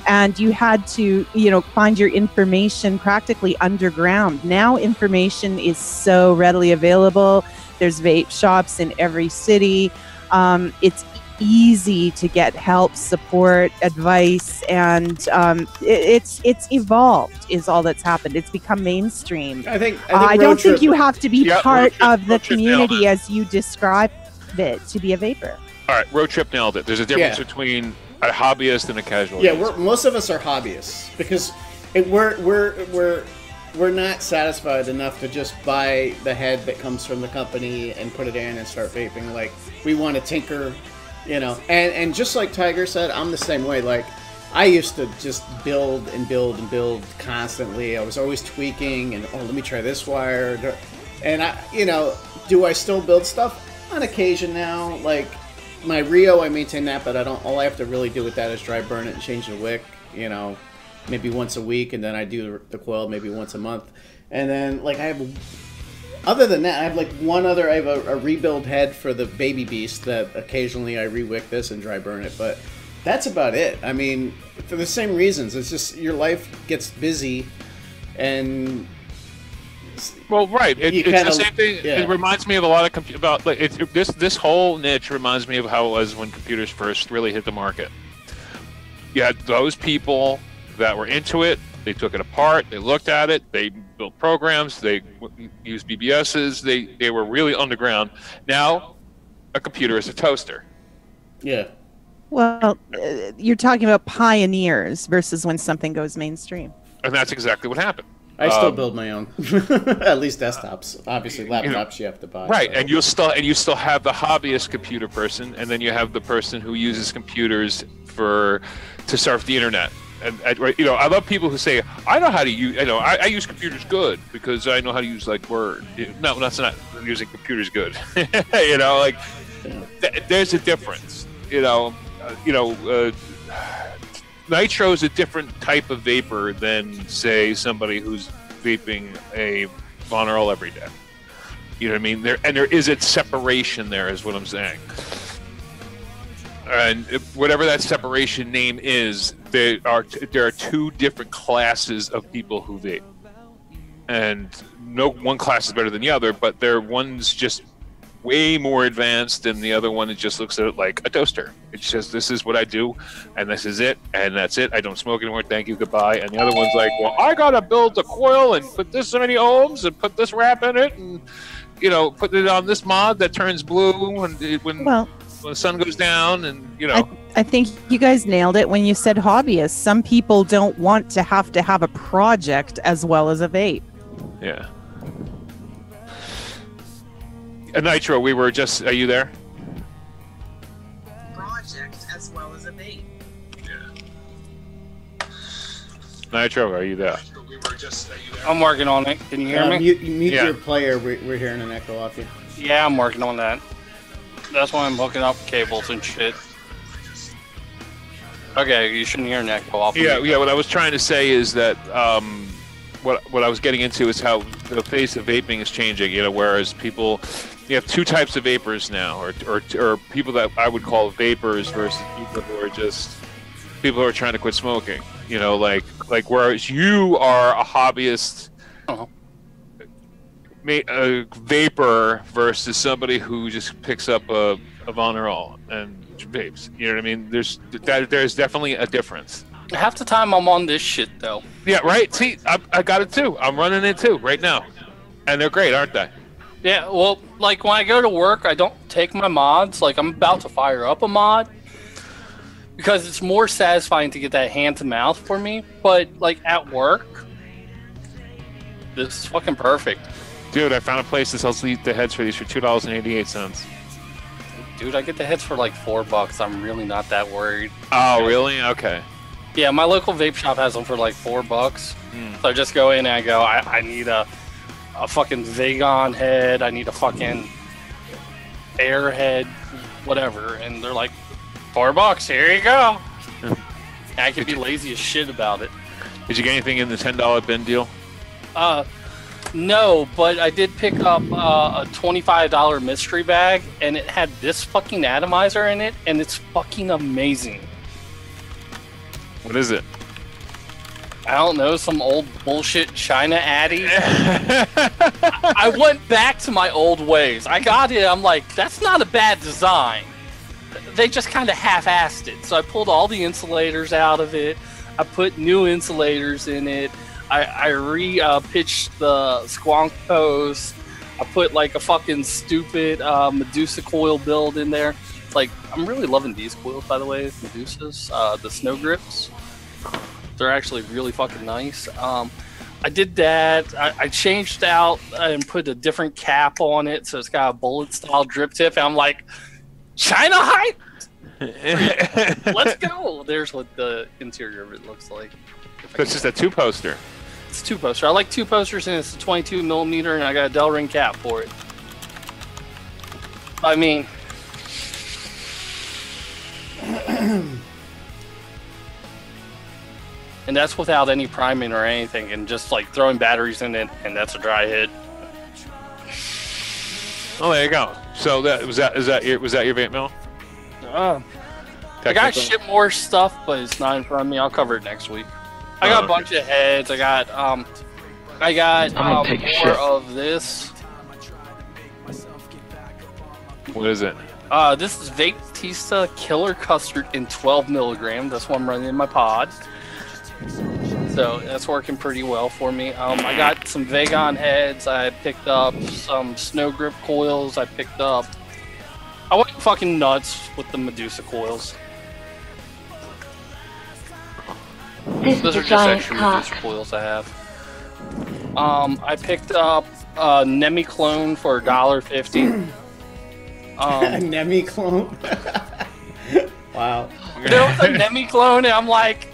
And you had to, you know, find your information practically underground. Now information is so readily available. There's vape shops in every city. It's easy to get help, support, advice, and it's evolved is all that's happened. It's become mainstream. I don't think you have to be part of the community as you describe it to be a vapor. All right, Road Trip nailed it. There's a difference between a hobbyist and a casual user. Most of us are hobbyists because we're not satisfied enough to just buy the head that comes from the company and put it in and start vaping. Like, we want to tinker. You know, and just like Tiger said, I'm the same way. Like, I used to just build and build and build constantly. I was always tweaking and, let me try this wire. And do I still build stuff? On occasion now. Like, my Rio, I maintain that, but all I have to really do with that is dry burn it and change the wick, you know, maybe once a week. And then I do the coil maybe once a month. And then, like, other than that, I have I have a rebuild head for the Baby Beast that occasionally I re-wick this and dry burn it, but that's about it. I mean, for the same reasons. It's just your life gets busy and... Well, right. It's the same thing. Yeah. It reminds me of a lot of this whole niche reminds me of how it was when computers first really hit the market. You had those people that were into it. They took it apart. They looked at it. They built programs. They used BBSs. They were really underground. Now, a computer is a toaster. Yeah. Well, you're talking about pioneers versus when something goes mainstream. And that's exactly what happened. I still build my own, at least desktops. Obviously, laptops you have to buy. Right, and you still have the hobbyist computer person, and then you have the person who uses computers to surf the internet. And I love people who say, I know how to use, I use computers good because I know how to use like Word. No, that's not using computers good. There's a difference. Nitro is a different type of vapor than, say, somebody who's vaping a Von Earl every day. You know what I mean? There is a separation there, is what I'm saying. And whatever that separation name is, there are two different classes of people who vape, and no one class is better than the other. But one's just way more advanced, and the other one, it just looks at it like a toaster. It's just, this is what I do, and this is it, and that's it. I don't smoke anymore. Thank you, goodbye. And the other one's like, well, I gotta build the coil and put this many ohms and put this wrap in it, and put it on this mod that turns blue when the sun goes down, and I think you guys nailed it when you said hobbyists. Some people don't want to have a project as well as a vape. Yeah. Nitro, we were just, are you there? Project as well as a vape. Yeah. Nitro, are you there? I'm working on it. Can you hear me? Mute your player. We're hearing an echo off you. Yeah, I'm working on that. That's why I'm hooking up cables and shit. Okay, you shouldn't hear an echo off. Yeah. What I was trying to say is that what I was getting into is how the face of vaping is changing. Whereas you have two types of vapors now, or people that I would call vapors versus people who are just people who are trying to quit smoking. Like whereas you are a hobbyist. A vapor versus somebody who just picks up a Vonneral and vapes. You know what I mean? There's definitely a difference. Half the time I'm on this shit though. Yeah, right. See, I got it too. I'm running it too right now, and they're great, aren't they? Yeah. Well, like when I go to work, I don't take my mods. Like I'm about to fire up a mod because it's more satisfying to get that hand to mouth for me. But like at work, this is fucking perfect. Dude, I found a place that sells the heads for these for $2.88. Dude, I get the heads for like $4. I'm really not that worried. Oh, really? Okay. Yeah, my local vape shop has them for like $4. So I just go in and I go, I need a fucking Vagon head. I need a fucking Airhead, whatever. And they're like, $4. Here you go. And I can be lazy as shit about it. Did you get anything in the $10 bin deal? No, but I did pick up a $25 mystery bag, and it had this fucking atomizer in it, and it's fucking amazing. What is it? I don't know, some old bullshit China Addy. I went back to my old ways. I got it, I'm like, that's not a bad design. They just kind of half-assed it. So I pulled all the insulators out of it. I put new insulators in it. I re-pitched the squonk post. I put like a fucking stupid Medusa coil build in there. Like, I'm really loving these coils, by the way, Medusas, the snow grips. They're actually really fucking nice. I did that. I changed out and put a different cap on it, so it's got a bullet style drip tip. And I'm like, China hype! Let's go! There's what the interior of it looks like. It's just a two-poster. It's a two-poster. I like two posters, and it's a 22mm, and I got a Del Ring cap for it. I mean... and that's without any priming or anything, and just like throwing batteries in it, and that's a dry hit. Oh, there you go. So was that your vape mill? I got ship more stuff, but it's not in front of me. I'll cover it next week. I got a bunch of heads. I got more of this. What is it? This is Vape Killer Custard in 12mg. That's what I'm running in my pod. So that's working pretty well for me. I got some Vagon heads. I picked up some snow grip coils. I went fucking nuts with the Medusa coils. Those are just extra Medusa coils I have. I picked up a Nemi clone for $1.50. Nemi clone? Wow. There was a Nemi clone, and I'm like,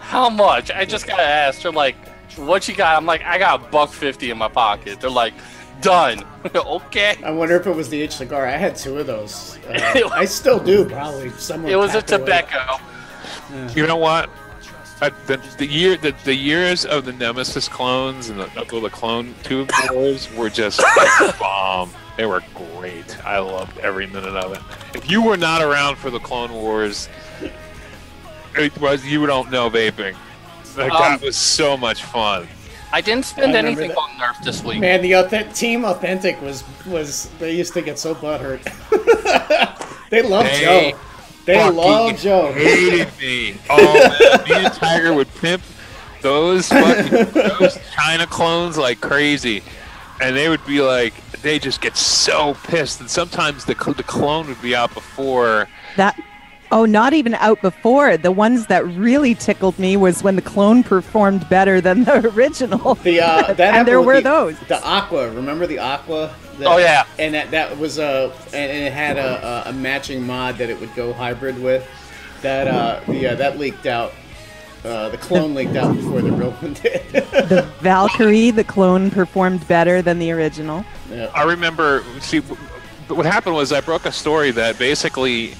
how much? I just gotta ask. They're like, what you got? I'm like, I got $1.50 in my pocket. They're like, done. Okay. I wonder if it was the e-cigar. I had 2 of those. I still do, probably. It was a tobacco. Yeah. You know what? The years of the Nemesis clones and the clone tube wars were just bomb. They were great. I loved every minute of it. If you were not around for the Clone Wars, you don't know vaping. Like, that was so much fun. I didn't spend anything on Nerf this week. Man, the Team Authentic was they used to get so butthurt. They love Joe. They love Joe. Hated me. Oh man, me and Tiger would pimp those China clones like crazy, and they would be like, they just get so pissed, and sometimes the clone would be out before that. Oh, not even out before. The ones that really tickled me was when the clone performed better than the original. And there were those. The Aqua, remember the Aqua? Oh yeah. And that was and it had a matching mod that it would go hybrid with. That leaked out. The clone leaked out before the real one did. The Valkyrie, the clone performed better than the original. Yeah. I remember. See, what happened was I broke a story that basically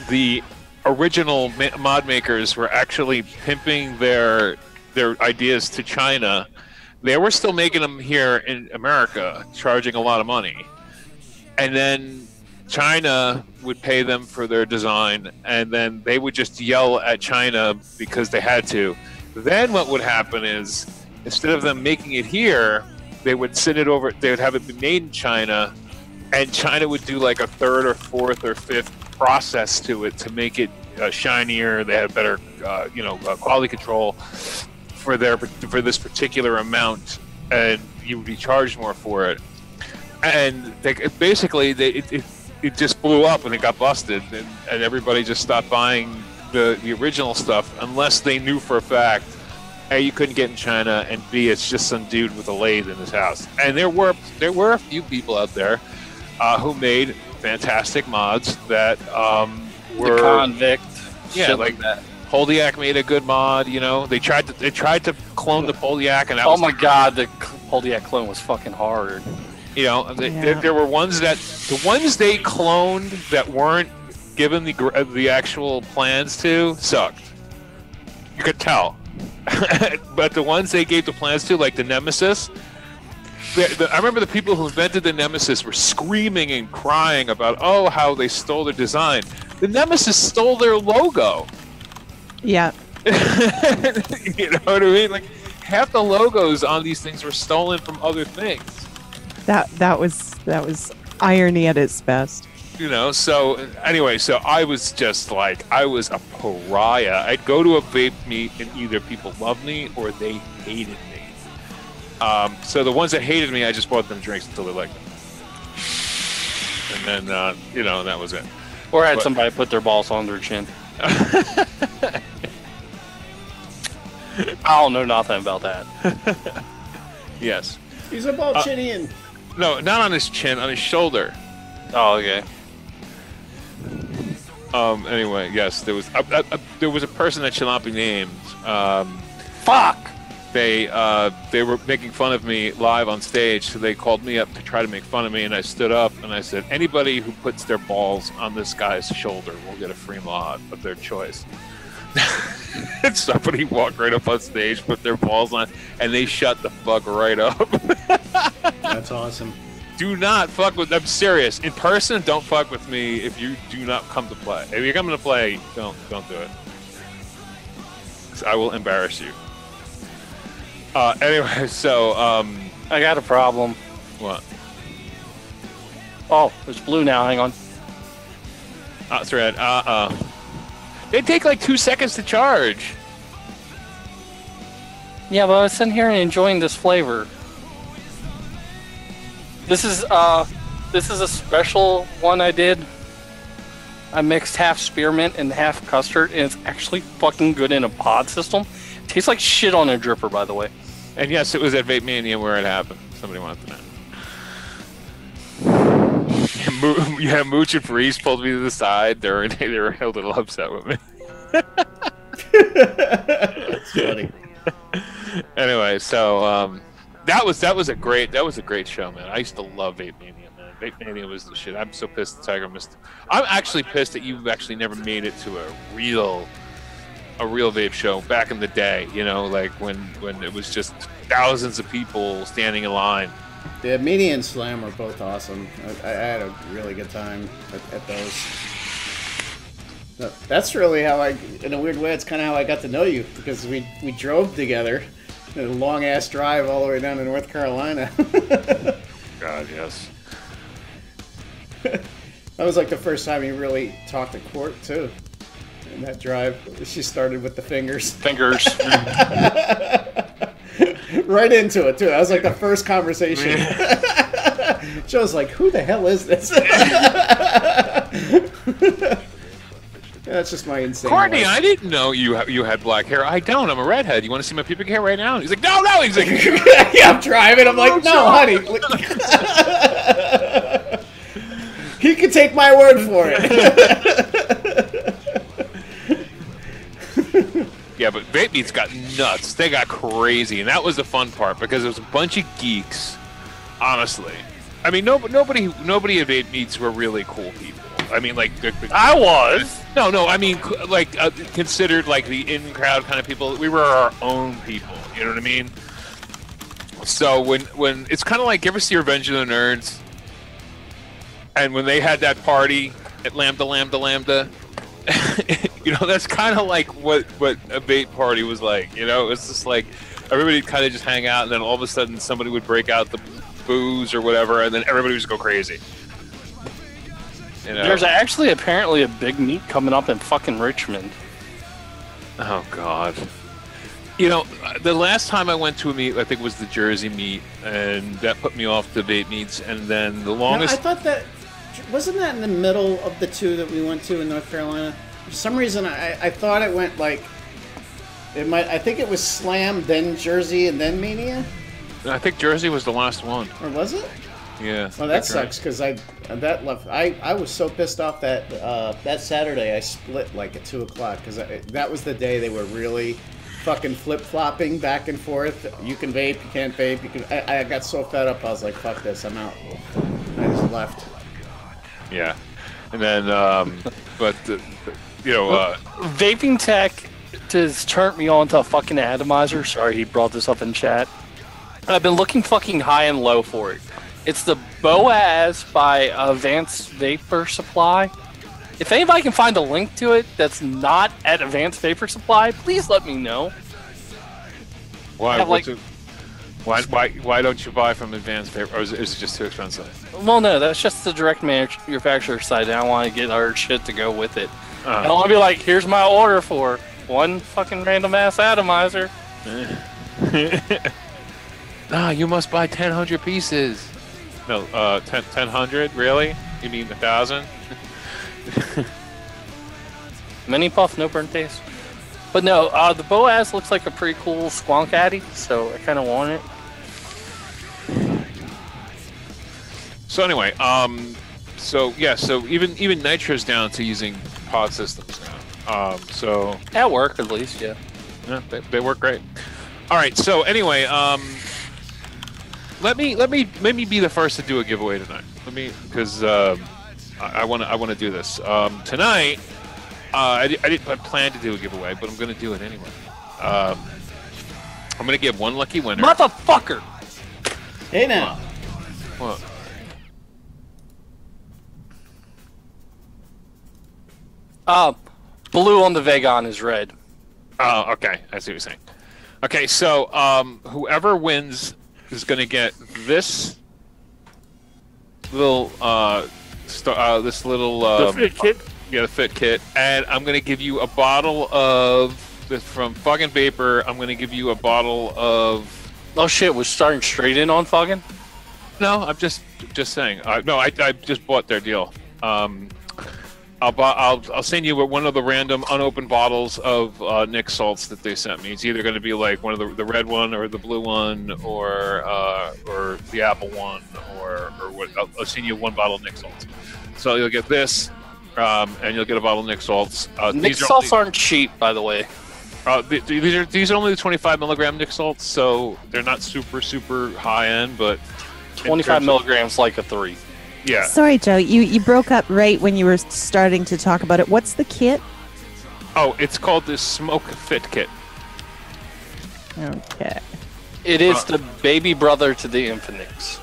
the original mod makers were actually pimping their ideas to China. They were still making them here in America, charging a lot of money. And then China would pay them for their design, and then they would just yell at China because they had to. Then what would happen is, instead of them making it here, they would send it over, they would have it be made in China, and China would do like a third or fourth or fifth process to it to make it shinier. They had better, quality control for this particular amount, and you would be charged more for it. And it just blew up and it got busted, and everybody just stopped buying the original stuff unless they knew for a fact A, you couldn't get in China, and B, it's just some dude with a lathe in his house. And there were a few people out there who made fantastic mods that were the Convict. Yeah, like that. Polyak made a good mod. You know, they tried to clone the Polyak, and that my god, the Polyak clone was fucking hard. You know, there were ones that the ones they cloned that weren't given the actual plans to sucked. You could tell. But the ones they gave the plans to, like the Nemesis, I remember the people who invented the Nemesis were screaming and crying about how they stole their design. The Nemesis stole their logo. Yeah. You know what I mean? Like, half the logos on these things were stolen from other things. That was irony at its best. You know, so anyway, so I was just like, I was a pariah. I'd go to a vape meet and either people loved me or they hated me. So the ones that hated me, I just bought them drinks until they liked them. And then, that was it. Or had somebody put their balls on their chin. I don't know nothing about that. Yes. He's a Balchinian. No, not on his chin, on his shoulder. Oh, okay. Anyway, yes, there was a person that shall not be named. Fuck! They were making fun of me live on stage, so they called me up to try to make fun of me, and I stood up and I said, anybody who puts their balls on this guy's shoulder will get a free mod of their choice. And somebody walked right up on stage, put their balls on, and they shut the fuck right up. That's awesome. Do not fuck with. I'm serious. In person, don't fuck with me if you do not come to play. If you're coming to play, don't do it. 'Cause I will embarrass you. Anyway, so I got a problem. What? Oh, it's blue now. Hang on. It's red. They take like 2 seconds to charge. Yeah, but I was sitting here and enjoying this flavor. This is a special one I did. I mixed half spearmint and half custard, and it's actually fucking good in a pod system. Tastes like shit on a dripper, by the way. And yes, it was at Vape Mania where it happened. Somebody wanted to know. Yeah, Mooch and Freeze pulled me to the side. They were a little upset with me. That's funny. Anyway, so that was a great show, man. I used to love Vape Mania, man. Vape Mania was the shit. I'm so pissed that Tiger missed. I'm actually pissed that you've actually never made it to a real a real vape show back in the day. You know, like when it was just thousands of people standing in line. Yeah, Media and Slam are both awesome. I had a really good time at those. That's really how in a weird way, it's kind of how I got to know you, because we drove together, a long ass drive all the way down to North Carolina. God, yes. That was like the first time you really talked to Court too. In that drive, she started with the fingers. Fingers. Right into it too. That was like the first conversation. Joe's like, "Who the hell is this?" That's just my insane. Courtney, life. I didn't know you had black hair. I don't. I'm a redhead. You want to see my pubic hair right now? And he's like, no. He's like, yeah, I'm driving. I'm like, no, honey. He can take my word for it. Yeah, but Vape Meets got nuts. They got crazy, and that was the fun part because it was a bunch of geeks. Honestly, I mean, nobody at Vape Meets were really cool people. I mean, like I was. No. I mean, like considered like the in-crowd kind of people. We were our own people. You know what I mean? So when it's kind of like, you ever see Revenge of the Nerds? And when they had that party at Lambda, you know, that's kind of like what a vape party was like. You know, it's just like everybody kind of just hang out, and then all of a sudden somebody would break out the booze or whatever, and then everybody would just go crazy. You know? There's actually apparently a big meet coming up in fucking Richmond. Oh, God. You know, the last time I went to a meet, I think it was the Jersey meet, and that put me off the vape meets, and then the longest... No, I thought that... Wasn't that in the middle of the two that we went to in North Carolina? For some reason, I thought it went like... I think it was Slam, then Jersey, and then Mania? I think Jersey was the last one. Or was it? Yeah. Well, that sucks, because I was so pissed off that that Saturday I split like at 2 o'clock, because that was the day they were really fucking flip-flopping back and forth. You can vape, you can't vape. I got so fed up, I was like, fuck this, I'm out. I just left. Yeah. And then, Vaping tech has turned me on to a fucking atomizer. Sorry, he brought this up in chat. I've been looking fucking high and low for it. It's the Boaz by Advanced Vapor Supply. If anybody can find a link to it that's not at Advanced Vapor Supply, please let me know. Why don't you buy from Advanced Vapor? Or is it just too expensive? Well, no, that's just the direct manufacturer side. I don't want to get our shit to go with it. I don't want to be like, here's my order for one fucking random ass atomizer. You must buy 1,000 pieces. No, 1,000? Really? You mean 1,000? Mini puff, no burnt taste. But no, the Boaz looks like a pretty cool squonk addy, so I kind of want it. So anyway, so even Nitro's down to using pod systems now. So at work, at least, yeah. Yeah, they work great. All right, so anyway, let me be the first to do a giveaway tonight. Because I want to do this tonight. I didn't plan to do a giveaway, but I'm going to do it anyway. I'm going to give one lucky winner. Motherfucker! Hey now. What? Blue on the Vagon is red. Oh, okay. I see what you're saying. Okay, so whoever wins is going to get this little the fit kit. Yeah, the fit kit, and I'm going to give you a bottle of this from Fucking Vapor. I'm going to give you a bottle of. Oh shit! We're starting straight in on Fucking. No, I'm just saying. No, I just bought their deal. I'll send you one of the random unopened bottles of Nick Salts that they sent me. It's either going to be like one of the red one or the blue one or the apple one or what. I'll send you one bottle of Nick Salts. So you'll get this, and you'll get a bottle of Nick Salts. Nick Salts aren't cheap, by the way. These are only the 25 milligram Nick Salts, so they're not super high end, but 25 milligrams like a 3. Yeah. Sorry, Joe. You broke up right when you were starting to talk about it. What's the kit? Oh, it's called the Smoke Fit Kit. Okay. It is the baby brother to the Infinix.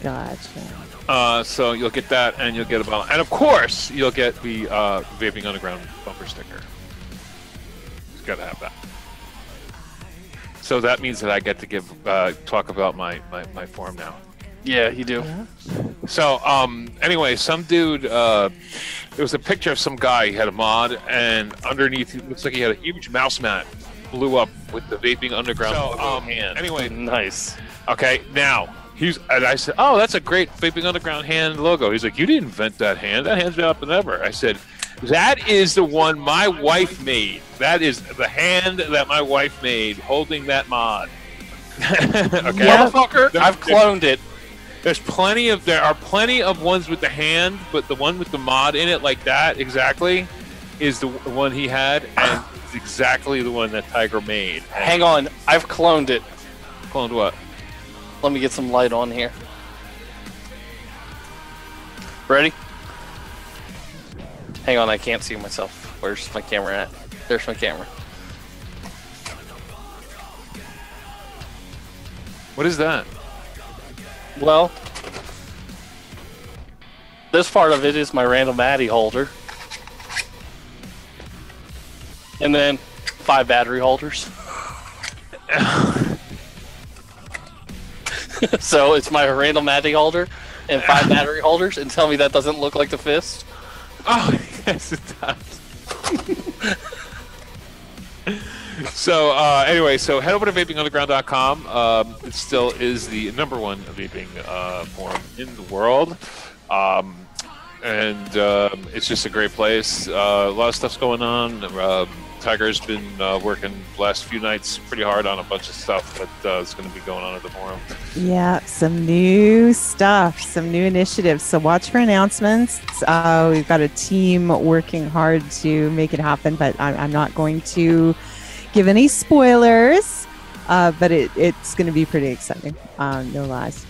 Gotcha. So you'll get that, and you'll get a bottle, and of course you'll get the Vaping Underground bumper sticker. You gotta have that. So that means that I get to talk about my forum now. Yeah, you do. Yeah. So anyway, some dude. There was a picture of some guy. He had a mod, and underneath it looks like he had a huge mouse mat. Blew up with the Vaping Underground hand. Anyway, nice. Okay, now and I said, "Oh, that's a great Vaping Underground hand logo." He's like, "You didn't invent that hand. That hand's been up and ever." I said, "That is the one my wife made. That is the hand that my wife made holding that mod." Okay, motherfucker, I've cloned it. There are plenty of ones with the hand, but the one with the mod in it, like that exactly, is the one he had, and it's exactly the one that Tiger made. Hang on, I've cloned it. Cloned what? Let me get some light on here. Ready? Hang on, I can't see myself. Where's my camera at? There's my camera. What is that? Well, this part of it is my random Addy holder. And then 5 battery holders. So it's my random Addy holder and 5 battery holders, and tell me that doesn't look like the fist? Oh, yes, it does. So anyway, so head over to vapingunderground.com. It still is the #1 vaping forum in the world, and it's just a great place. A lot of stuff's going on. Tiger's been working the last few nights pretty hard on a bunch of stuff that is going to be going on at the forum. Yeah, some new stuff, some new initiatives. So watch for announcements. We've got a team working hard to make it happen, but I'm not going to give any spoilers, but it's going to be pretty exciting. No lies.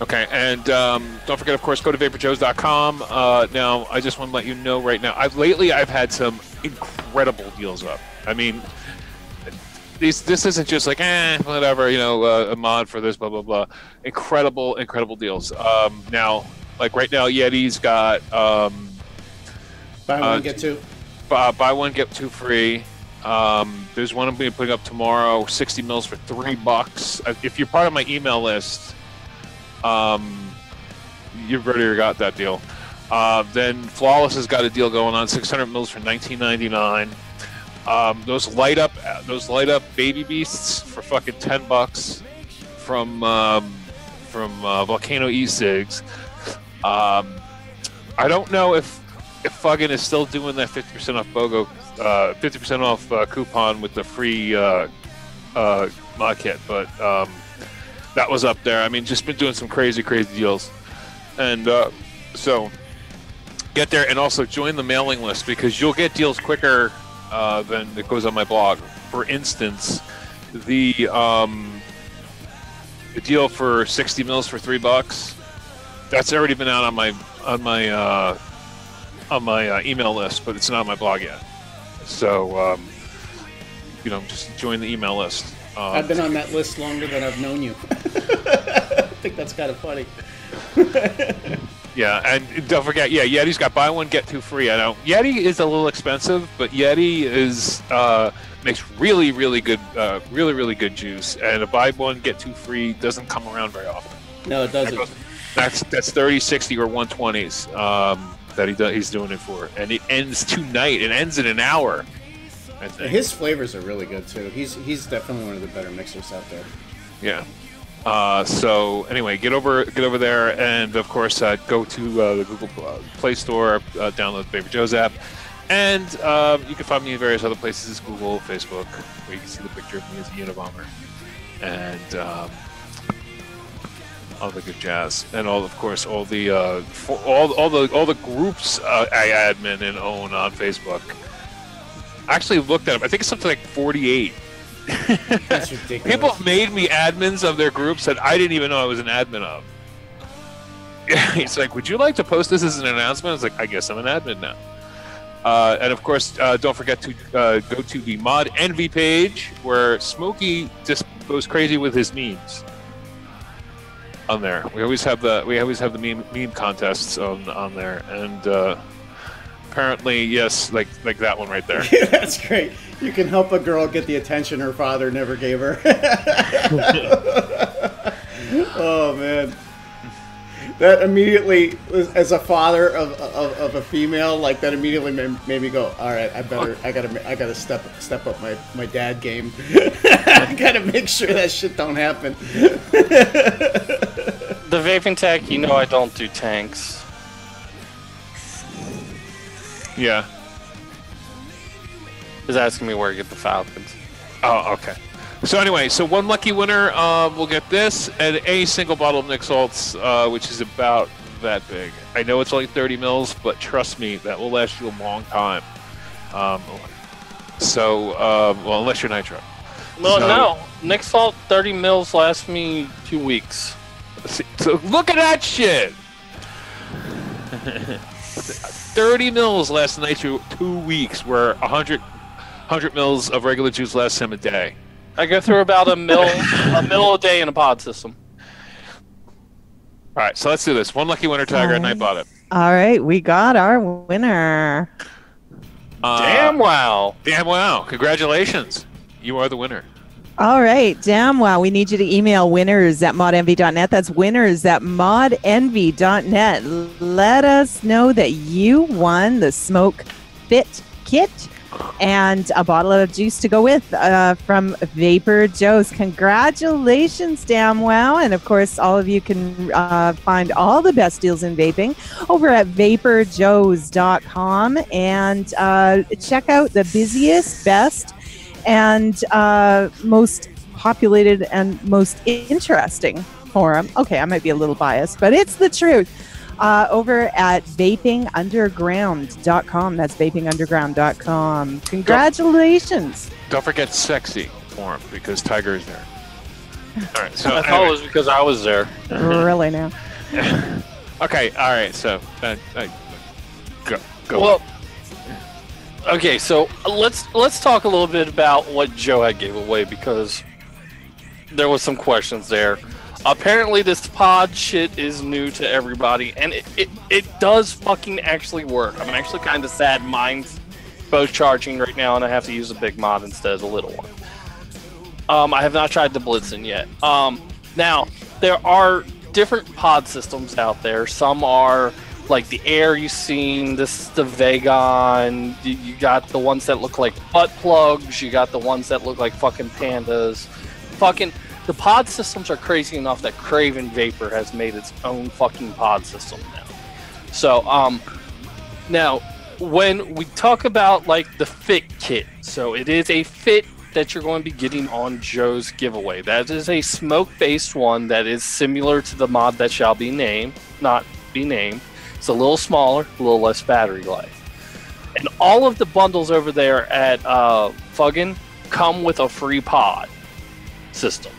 Okay, and don't forget, of course, go to vaporjoes.com. Now, I just want to let you know right now, lately I've had some incredible deals up. I mean, this isn't just like, whatever, a mod for this, blah, blah, blah. Incredible deals. Now, like right now, Yeti's got... buy one, get two. Buy one, get two free. There's one I'm going to be putting up tomorrow, 60 mils for $3. If you're part of my email list... you've already got that deal. Then Flawless has got a deal going on, 600 mils for $19.99. Those light up baby beasts for fucking $10 from Volcano e-cigs. I don't know if Fuggin is still doing that 50% off BOGO, 50% off coupon with the free mod kit, but that was up there. I mean, just been doing some crazy deals. And so get there, and also join the mailing list, because you'll get deals quicker than it goes on my blog. For instance, the deal for 60 mils for $3, that's already been out on my email list, but it's not on my blog yet. So just join the email list. I've been on that list longer than I've known you. I think that's kind of funny. Yeah, and don't forget, Yeti's got buy one, get two free. I know Yeti is a little expensive, but Yeti makes really good, really good juice. And a buy one, get two free doesn't come around very often. No, it doesn't. That's 30, 60, or 120s that he's doing it for, and it ends tonight. It ends in an hour. His flavors are really good too. He's definitely one of the better mixers out there. Yeah. So anyway, get over there, and of course go to the Google Play Store, download the Vaporjoe's app, and you can find me in various other places: Google, Facebook, where you can see the picture of me as a Unabomber, and all the good jazz, and all the groups I admin and own on Facebook. I actually looked at them. I think it's something like 48. That's ridiculous. People have made me admins of their groups that I didn't even know I was an admin of. It's like, would you like to post this as an announcement? I was like, I guess I'm an admin now. And of course, don't forget to go to the Mod Envy page where Smokey just goes crazy with his memes on there. We always have the meme contests on there, and apparently, yes, like that one right there. Yeah, that's great. You can help a girl get the attention her father never gave her. Oh man. That immediately, as a father of a female, like that immediately made me go, all right, I gotta step up my dad game. I gotta make sure that shit don't happen. The vaping tech, you know I don't do tanks. Yeah. He's asking me where to get the Falcons. Oh, okay. So anyway, one lucky winner will get this and a single bottle of Nick Salts, which is about that big. I know it's only 30 mils, but trust me, that will last you a long time. Well, unless you're Nitro. Well, no. Nick Salt 30 mils lasts me 2 weeks. So look at that shit! 30 mils lasts Nitro 2 weeks, where 100 mils of regular juice lasts him a day. I go through about a mil a day in a pod system. All right, so let's do this. One lucky winner, Tiger, and I bought it. All right, we got our winner. Damn wow. Damn wow. Congratulations. You are the winner. All right, damn wow. We need you to email winners@modenvy.net. That's winners@modenvy.net. Let us know that you won the Smoke Fit Kit and a bottle of juice to go with from Vaporjoe's. Congratulations, damn wow. And of course, all of you can find all the best deals in vaping over at vaporjoes.com and check out the busiest, best, and most populated and most interesting forum. Okay, I might be a little biased, but it's the truth. Over at vapingunderground.com. That's vapingunderground.com. Congratulations. Don't forget sexy forum because Tiger is there. All right, so I thought it was because I was there. Really now? Okay, all right, so go. Well, okay, so let's talk a little bit about what Joe had gave away because there was some questions there. Apparently this pod shit is new to everybody, and it does fucking actually work. I'm actually kind of sad mine's both charging right now, and I have to use a big mod instead of the little one. I have not tried the Blitzen yet. Now, there are different pod systems out there. Some are like the Air you've seen, this is the Vagon, you got the ones that look like butt plugs, you got the ones that look like fucking pandas. The pod systems are crazy enough that Craven Vapor has made its own fucking pod system now. So, now, when we talk about, like, the Fit Kit, so it is a Fit that you're going to be getting on Joe's giveaway. That is a smoke-based one that is similar to the mod that shall be named, not be named. It's a little smaller, a little less battery life. And all of the bundles over there at Fuggin come with a free pod system.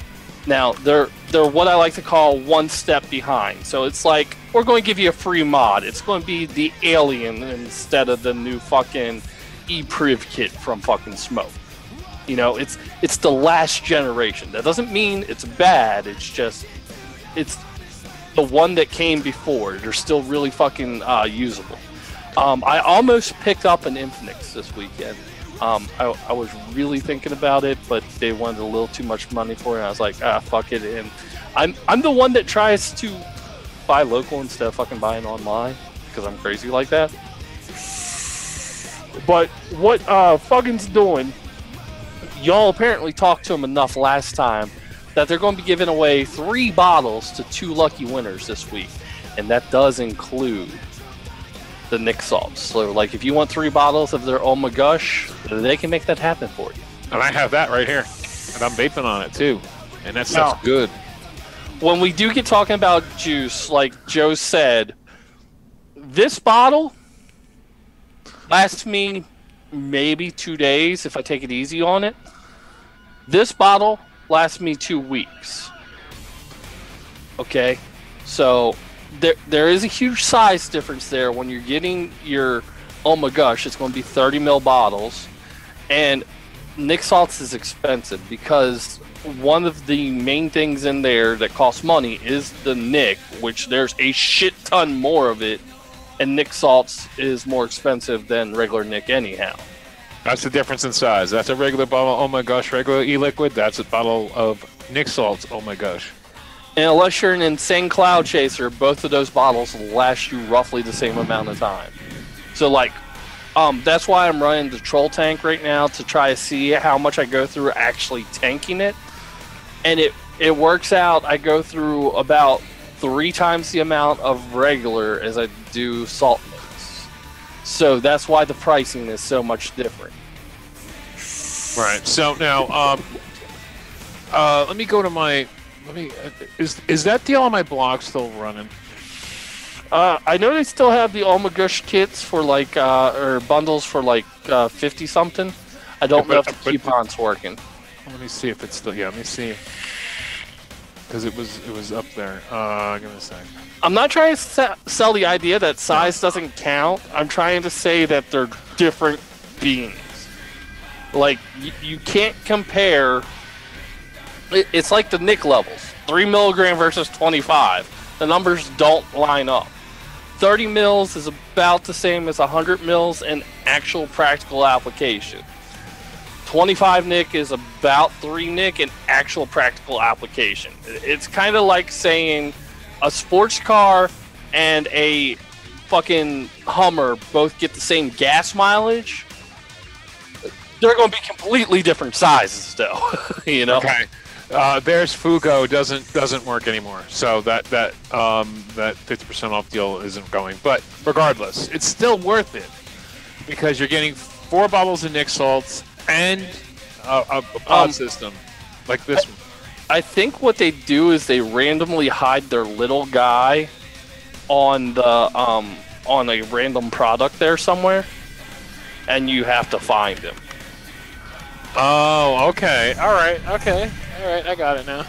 Now, they're what I like to call one step behind. So it's like, we're going to give you a free mod. It's going to be the Alien instead of the new fucking e-priv kit from fucking Smoke. You know, it's the last generation. That doesn't mean it's bad. It's just, it's the one that came before. They're still really fucking usable. I almost picked up an Infinix this weekend. I was really thinking about it, but they wanted a little too much money for it. And I was like, fuck it. And I'm the one that tries to buy local instead of fucking buying online because I'm crazy like that. But what Fuggin's doing, y'all apparently talked to him enough last time that they're going to be giving away 3 bottles to 2 lucky winners this week, and that does include the Nick Salts. So, like, if you want 3 bottles of their Oh My Gosh, they can make that happen for you. And I have that right here, and I'm vaping on it too, and that stuff's good. When we do get talking about juice, like Joe said, this bottle lasts me maybe 2 days if I take it easy on it. This bottle lasts me 2 weeks. Okay, so there is a huge size difference there when you're getting your oh my gosh, it's going to be 30 ml bottles. And Nic salts is expensive because one of the main things in there that costs money is the Nic, which there's a shit ton more of it, and Nic salts is more expensive than regular Nic anyhow. That's the difference in size. That's a regular bottle, oh my gosh, regular e-liquid. That's a bottle of Nic salts, oh my gosh. And unless you're an insane cloud chaser, both of those bottles will last you roughly the same amount of time. So like, that's why I'm running the troll tank right now to try to see how much I go through actually tanking it. And it works out. I go through about 3 times the amount of regular as I do salt mix. So that's why the pricing is so much different. Right. So now, let me go to my. Is that deal on my blog still running? I know they still have the Almagush kits for like, or bundles for like 50 something. I don't know if the coupon's working. Let me see if it's still. Yeah, let me see. Because it was up there. Give me a sec. I'm not trying to sell the idea that size doesn't count. I'm trying to say that they're different beings. Like you can't compare. It's like the Nic levels. 3 milligram versus 25. The numbers don't line up. 30 mils is about the same as 100 mils in actual practical application. 25 Nic is about 3 Nic in actual practical application. It's kind of like saying a sports car and a fucking Hummer both get the same gas mileage. They're going to be completely different sizes, though. You know. Okay. There's Fugo doesn't work anymore, so that 50% off deal isn't going. But regardless, it's still worth it because you're getting 4 bottles of Nic salts and a pod system like this one. I think what they do is they randomly hide their little guy on the on a random product there somewhere, and you have to find him. Oh, okay. All right. Okay. All right. I got it now.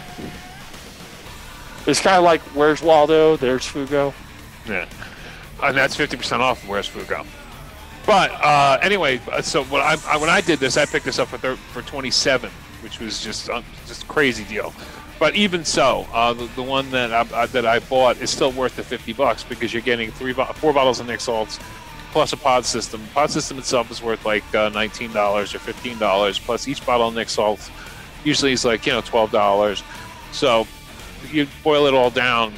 It's kind of like, where's Waldo? There's Fugo. Yeah. And that's 50% off of Where's Fugo. But anyway, so when I did this, I picked this up for 27, which was just a crazy deal. But even so, the one that I bought is still worth the $50 because you're getting 4 bottles of Nic salts plus a pod system. The pod system itself is worth like $19 or $15 plus each bottle of Nic salts usually is like $12. So you boil it all down,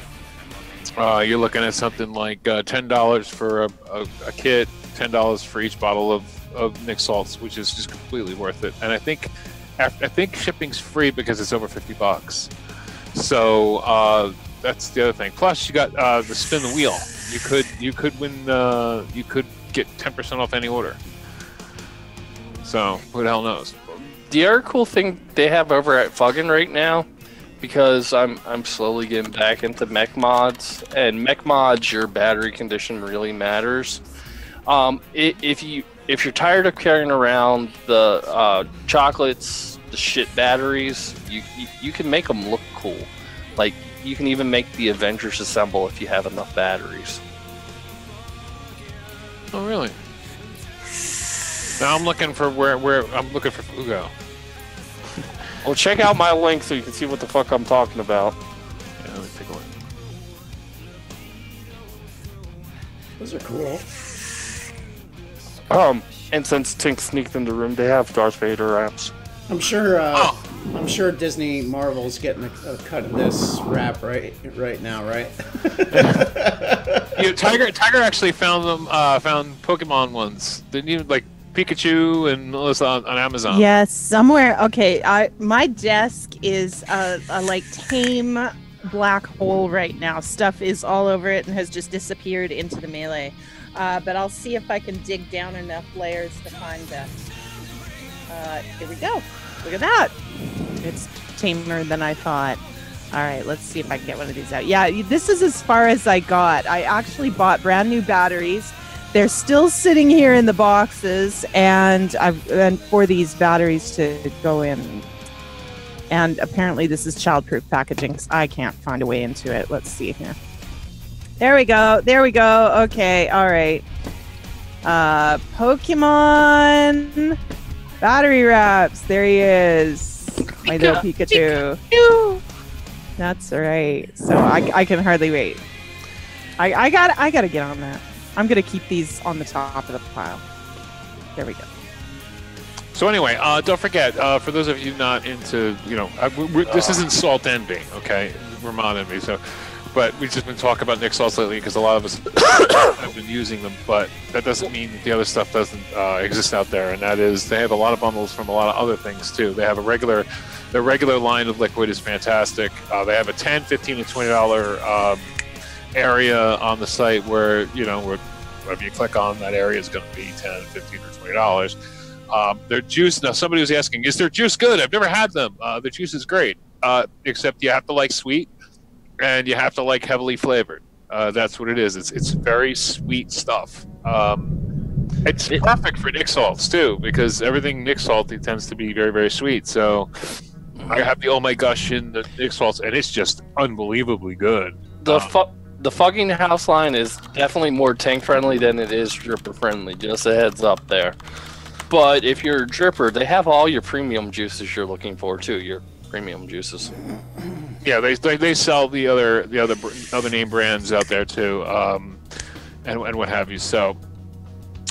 you're looking at something like $10 for a kit, $10 for each bottle of Nic salts, which is just completely worth it. And I think shipping's free because it's over $50. So that's the other thing. Plus, you got the spin the wheel. You could win. You could get 10% off any order. So who the hell knows? The other cool thing they have over at Fuggin right now, because I'm slowly getting back into mech mods, and mech mods, your battery condition really matters. If you're tired of carrying around the chocolates, the shit batteries, you can make them look cool. Like, you can even make the Avengers assemble if you have enough batteries. Oh, really? Now I'm looking for where I'm looking for Fugo. Well, check out my link so you can see what the fuck I'm talking about. Yeah, let me take a look. Those are cool. And since Tink sneaked in the room, they have Darth Vader wraps. I'm sure. I'm sure Disney Marvel's getting a cut of this wrap right now, right? Tiger actually found them. Found Pokemon ones. Didn't you like Pikachu and Melissa on Amazon? Yes, somewhere. Okay, my desk is a like tame black hole right now. Stuff is all over it and has just disappeared into the melee. But I'll see if I can dig down enough layers to find them. Here we go. Look at that. It's tamer than I thought. All right, let's see if I can get one of these out. Yeah, this is as far as I got. I actually bought brand new batteries. They're still sitting here in the boxes, and for these batteries to go in. And apparently this is childproof packaging. I can't find a way into it. Let's see here. There we go. There we go. Okay. All right. Pokemon battery wraps. There he is. My little Pikachu. That's right. So I can hardly wait. I gotta get on that. I'm gonna keep these on the top of the pile. There we go. So anyway, don't forget, for those of you not into, this isn't Salt Envy, okay? We're Mod Envy, but we've just been talking about Nick Salts lately because a lot of us have been using them, but that doesn't mean that the other stuff doesn't exist out there, and that is they have a lot of bundles from a lot of other things too. They have their regular line of liquid is fantastic. They have a $10, $15, and $20 area on the site where, whatever you click on, that area is going to be $10, $15, or $20. Their juice, now somebody was asking, is their juice good? I've never had them. The juice is great, except you have to like sweet and you have to like heavily flavored. That's what it is. It's very sweet stuff. It's perfect for Nick Salts too, because everything Nick Salty tends to be very, very sweet. So I have the Oh My Gosh in the Nick Salts, and it's just unbelievably good. The fucking house line is definitely more tank friendly than it is dripper friendly. Just a heads up there. But if you're a dripper, they have all your premium juices you're looking for too. Your premium juices. Yeah, they sell the other name brands out there too, and what have you. So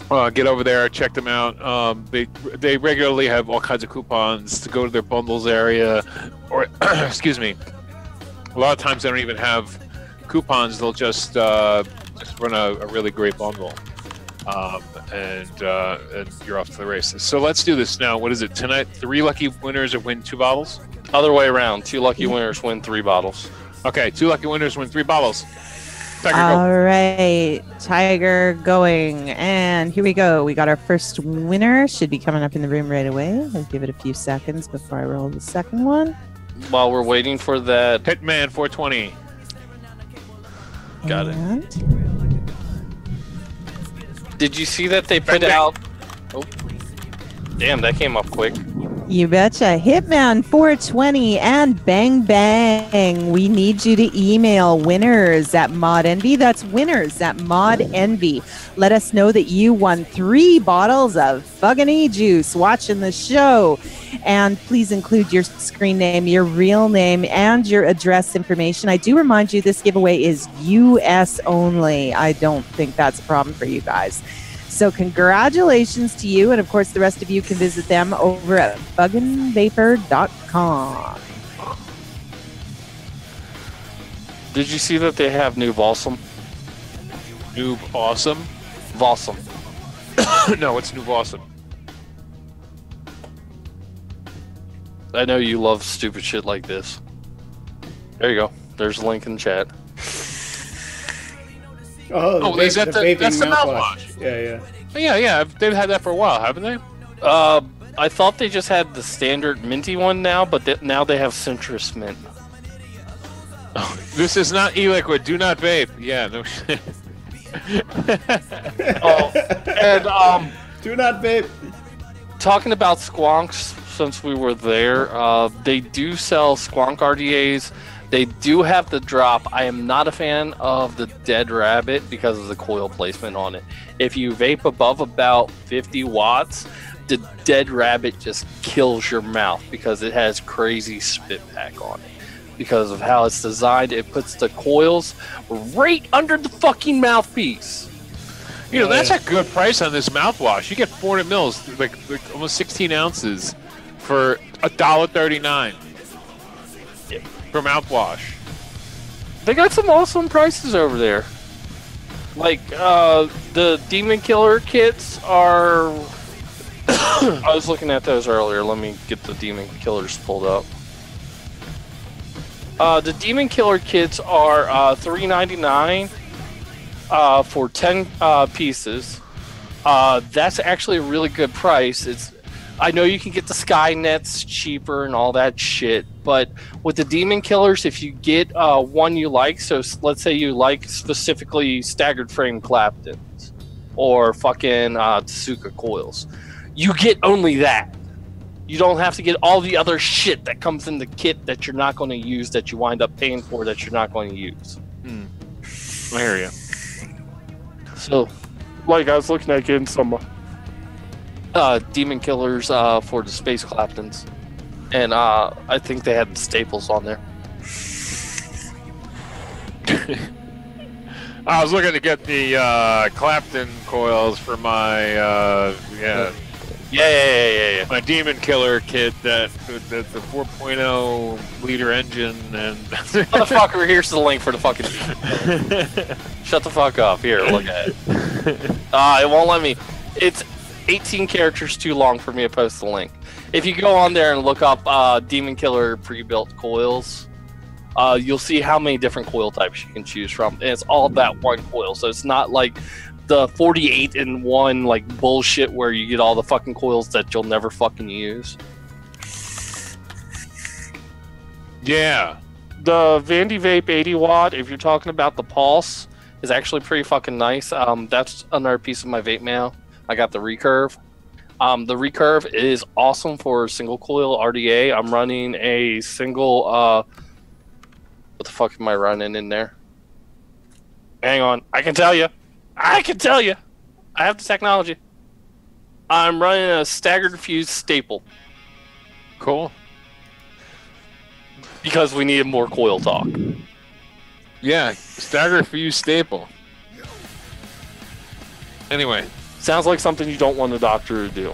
get over there, check them out. They regularly have all kinds of coupons to go to their bundles area, or excuse me. A lot of times they don't even have coupons. They'll just run a really great bundle. And you're off to the races. So let's do this now. What is it tonight? 3 lucky winners win 2 bottles. Other way around. 2 lucky winners win 3 bottles. Okay, 2 lucky winners win 3 bottles. Tiger, all right, Tiger going, and here we go. We got our first winner. Should be coming up in the room right away. I'll give it a few seconds before I roll the second one. While we're waiting for that, Hitman 420. Got it. Did you see that they put out? Oh, damn! That came up quick. You betcha. Hitman 420 and Bang Bang. We need you to email winners at Mod Envy. That's winners at Mod Envy. Let us know that you won 3 bottles of fucking e-juice watching the show. And please include your screen name, your real name, and your address information. I do remind you this giveaway is US only. I don't think that's a problem for you guys. So congratulations to you, and of course the rest of you can visit them over at bugandvapor.com. Did you see that they have new Volsum? Noob Awesome? Volsum. No, it's Noob Awesome. I know you love stupid shit like this. There you go. There's a link in the chat. That's the mouthwash. Yeah. Yeah. They've had that for a while, haven't they? I thought they just had the standard minty one now, but now they have citrus mint. Oh, this is not e-liquid. Do not vape. Yeah, no shit. Do not vape. Talking about squonks, since we were there, they do sell squonk RDAs. They do have the drop. I am not a fan of the Dead Rabbit because of the coil placement on it. If you vape above about 50 watts, the Dead Rabbit just kills your mouth because it has crazy spit pack on it. Because of how it's designed, it puts the coils right under the fucking mouthpiece. You know, that's a good price on this mouthwash. You get 400 mils, like almost 16 ounces for $1.39 for mouthwash. They got some awesome prices over there. Like, the Demon Killer kits are... I was looking at those earlier. Let me get the Demon Killers pulled up. The Demon Killer kits are $3.99 for 10 pieces. That's actually a really good price. I know you can get the Skynets cheaper and all that shit, but with the Demon Killers, if you get one you like, so let's say you like specifically staggered frame Claptons or fucking Tsuka coils, you get only that. You don't have to get all the other shit that comes in the kit that you're not going to use, that you wind up paying for, that you're not going to use. I hear you. So, Like, I was looking at getting some demon killers for the Space Claptons. And I think they had the staples on there. I was looking to get the Clapton coils for my Yeah. my demon killer kit that the 4.0 liter engine and Motherfucker, here's the link for the fucking shut the fuck up. Here, look at it. It won't let me. It's 18 characters too long for me to post the link. If you go on there and look up demon killer pre-built coils, you'll see how many different coil types you can choose from. And it's all that one coil, so it's not like the 48 in one like bullshit where you get all the fucking coils that you'll never fucking use. yeah. The Vandy Vape 80 watt, if you're talking about the pulse, is actually pretty fucking nice. That's another piece of my vape mail. I got the recurve. The recurve is awesome for single coil RDA. I'm running a single what the fuck am I running in there? Hang on, I can tell you. I have the technology. I'm running a staggered fuse staple. Cool. Because we needed more coil talk. Yeah, stagger fuse staple. Anyway. Sounds like something you don't want the doctor to do.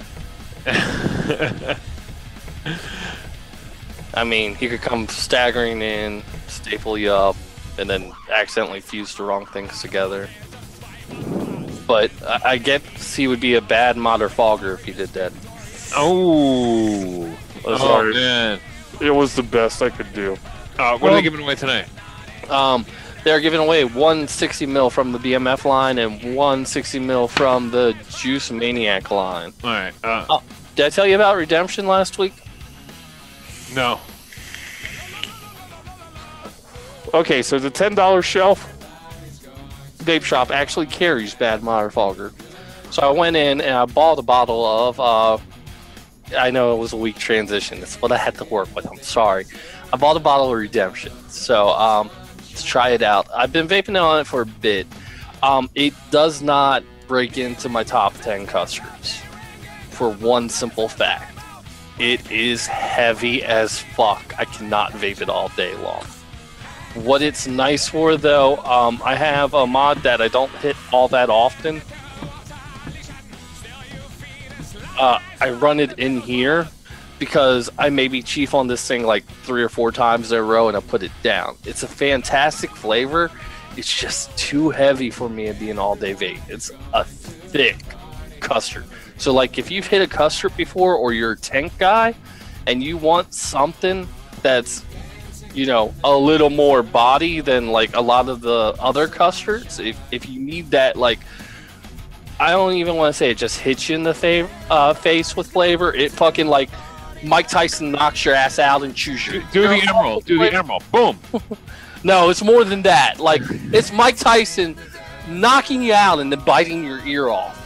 I mean, he could come staggering in, staple you up, and then accidentally fuse the wrong things together. But I guess he would be a bad modder fogger if he did that. Oh, sorry. Man. It was the best I could do. What are they giving away tonight? They're giving away 160 mil from the BMF line and 160 mil from the Juice Maniac line. All right. Did I tell you about Redemption last week? No. Okay, so the $10 shelf vape shop actually carries bad modder fogger. So I went in and I bought a bottle of I know it was a weak transition. It's what I had to work with. I'm sorry. I bought a bottle of Redemption. So let's try it out. I've been vaping on it for a bit. It does not break into my top 10 custards for one simple fact. It is heavy as fuck. I cannot vape it all day long. What it's nice for, though, I have a mod that I don't hit all that often. I run it in here because I maybe chief on this thing like 3 or 4 times in a row and I put it down. It's a fantastic flavor. It's just too heavy for me to be an all-day vape. It's a thick custard. So like if you've hit a custard before or you're a tank guy and you want something that's, you know, a little more body than like a lot of the other custards, if you need that, like, I don't even want to say it just hits you in the face with flavor. It fucking like Mike Tyson knocks your ass out and chews you. Do the emerald. Do the emerald. Boom. No, it's more than that. Like, it's Mike Tyson knocking you out and then biting your ear off.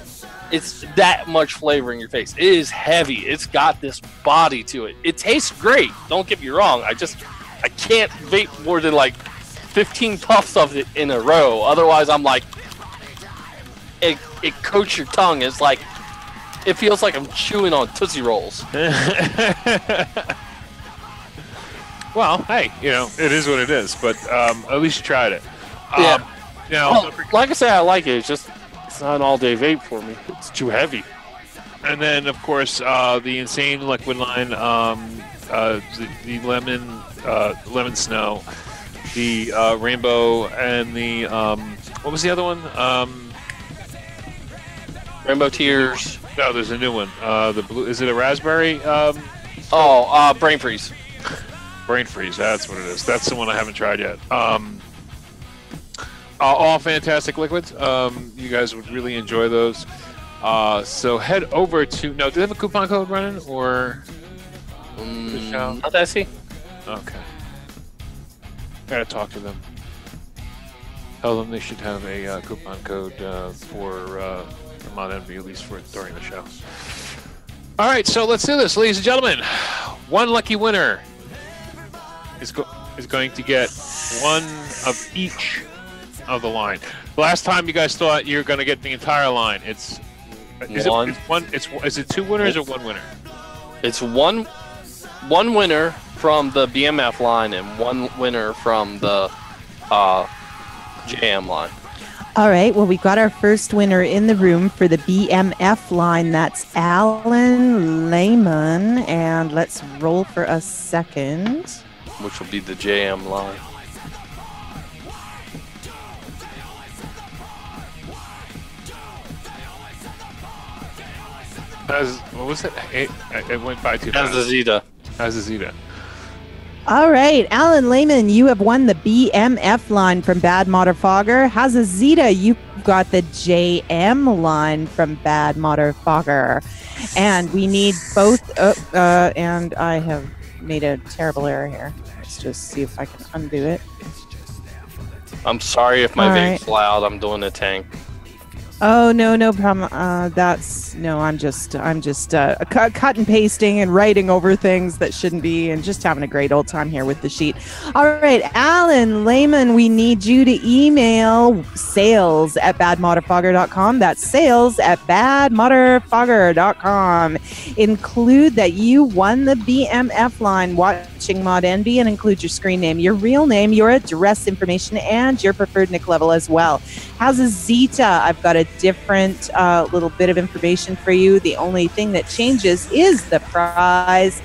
It's that much flavor in your face. It is heavy. It's got this body to it. It tastes great. Don't get me wrong. I can't vape more than like 15 puffs of it in a row. Otherwise, I'm like, it coats your tongue. It's like, it feels like I'm chewing on Tootsie Rolls. Well, hey, you know, it is what it is, but at least you tried it. Yeah. You know, well, like I said, I like it. It's just, it's not an all-day vape for me. It's too heavy. And then, of course, the Insane Liquid line, the lemon snow, the rainbow, and the what was the other one? Rainbow Tears. No, there's a new one. The blue. Is it a raspberry? Brain Freeze. Brain Freeze. That's what it is. That's the one I haven't tried yet. All fantastic liquids. You guys would really enjoy those. So head over to. No, do they have a coupon code running or? Not that I see. Okay. Gotta talk to them. Tell them they should have a coupon code for Mod Envy, at least for during the show. All right, so let's do this, ladies and gentlemen. One lucky winner is going to get one of each of the line. Last time you guys thought you were going to get the entire line. Is it 2 winners or 1 winner? It's one winner from the BMF line and 1 winner from the JM line. All right. Well, we got our first winner in the room for the BMF line. That's Alan Lehman. And let's roll for a second. Which will be the JM line. What was it? It went by too fast. Azazita. All right, Alan Lehman, you have won the BMF line from Bad Motor Fogger. Hazazita, you've got the JM line from Bad Motor Fogger. And we need both, and I have made a terrible error here. Let's just see if I can undo it. I'm sorry if my vape's loud. I'm doing a tank. Oh, no problem. I'm just cut and pasting and writing over things that shouldn't be and just having a great old time here with the sheet. All right, Alan Lehman, we need you to email sales@badmotorfogger.com. That's sales@badmotorfogger.com. Include that you won the BMF line watching Mod Envy and include your screen name, your real name, your address information, and your preferred NIC level as well. How's a Zeta? I've got a different little bit of information for you. The only thing that changes is the prize.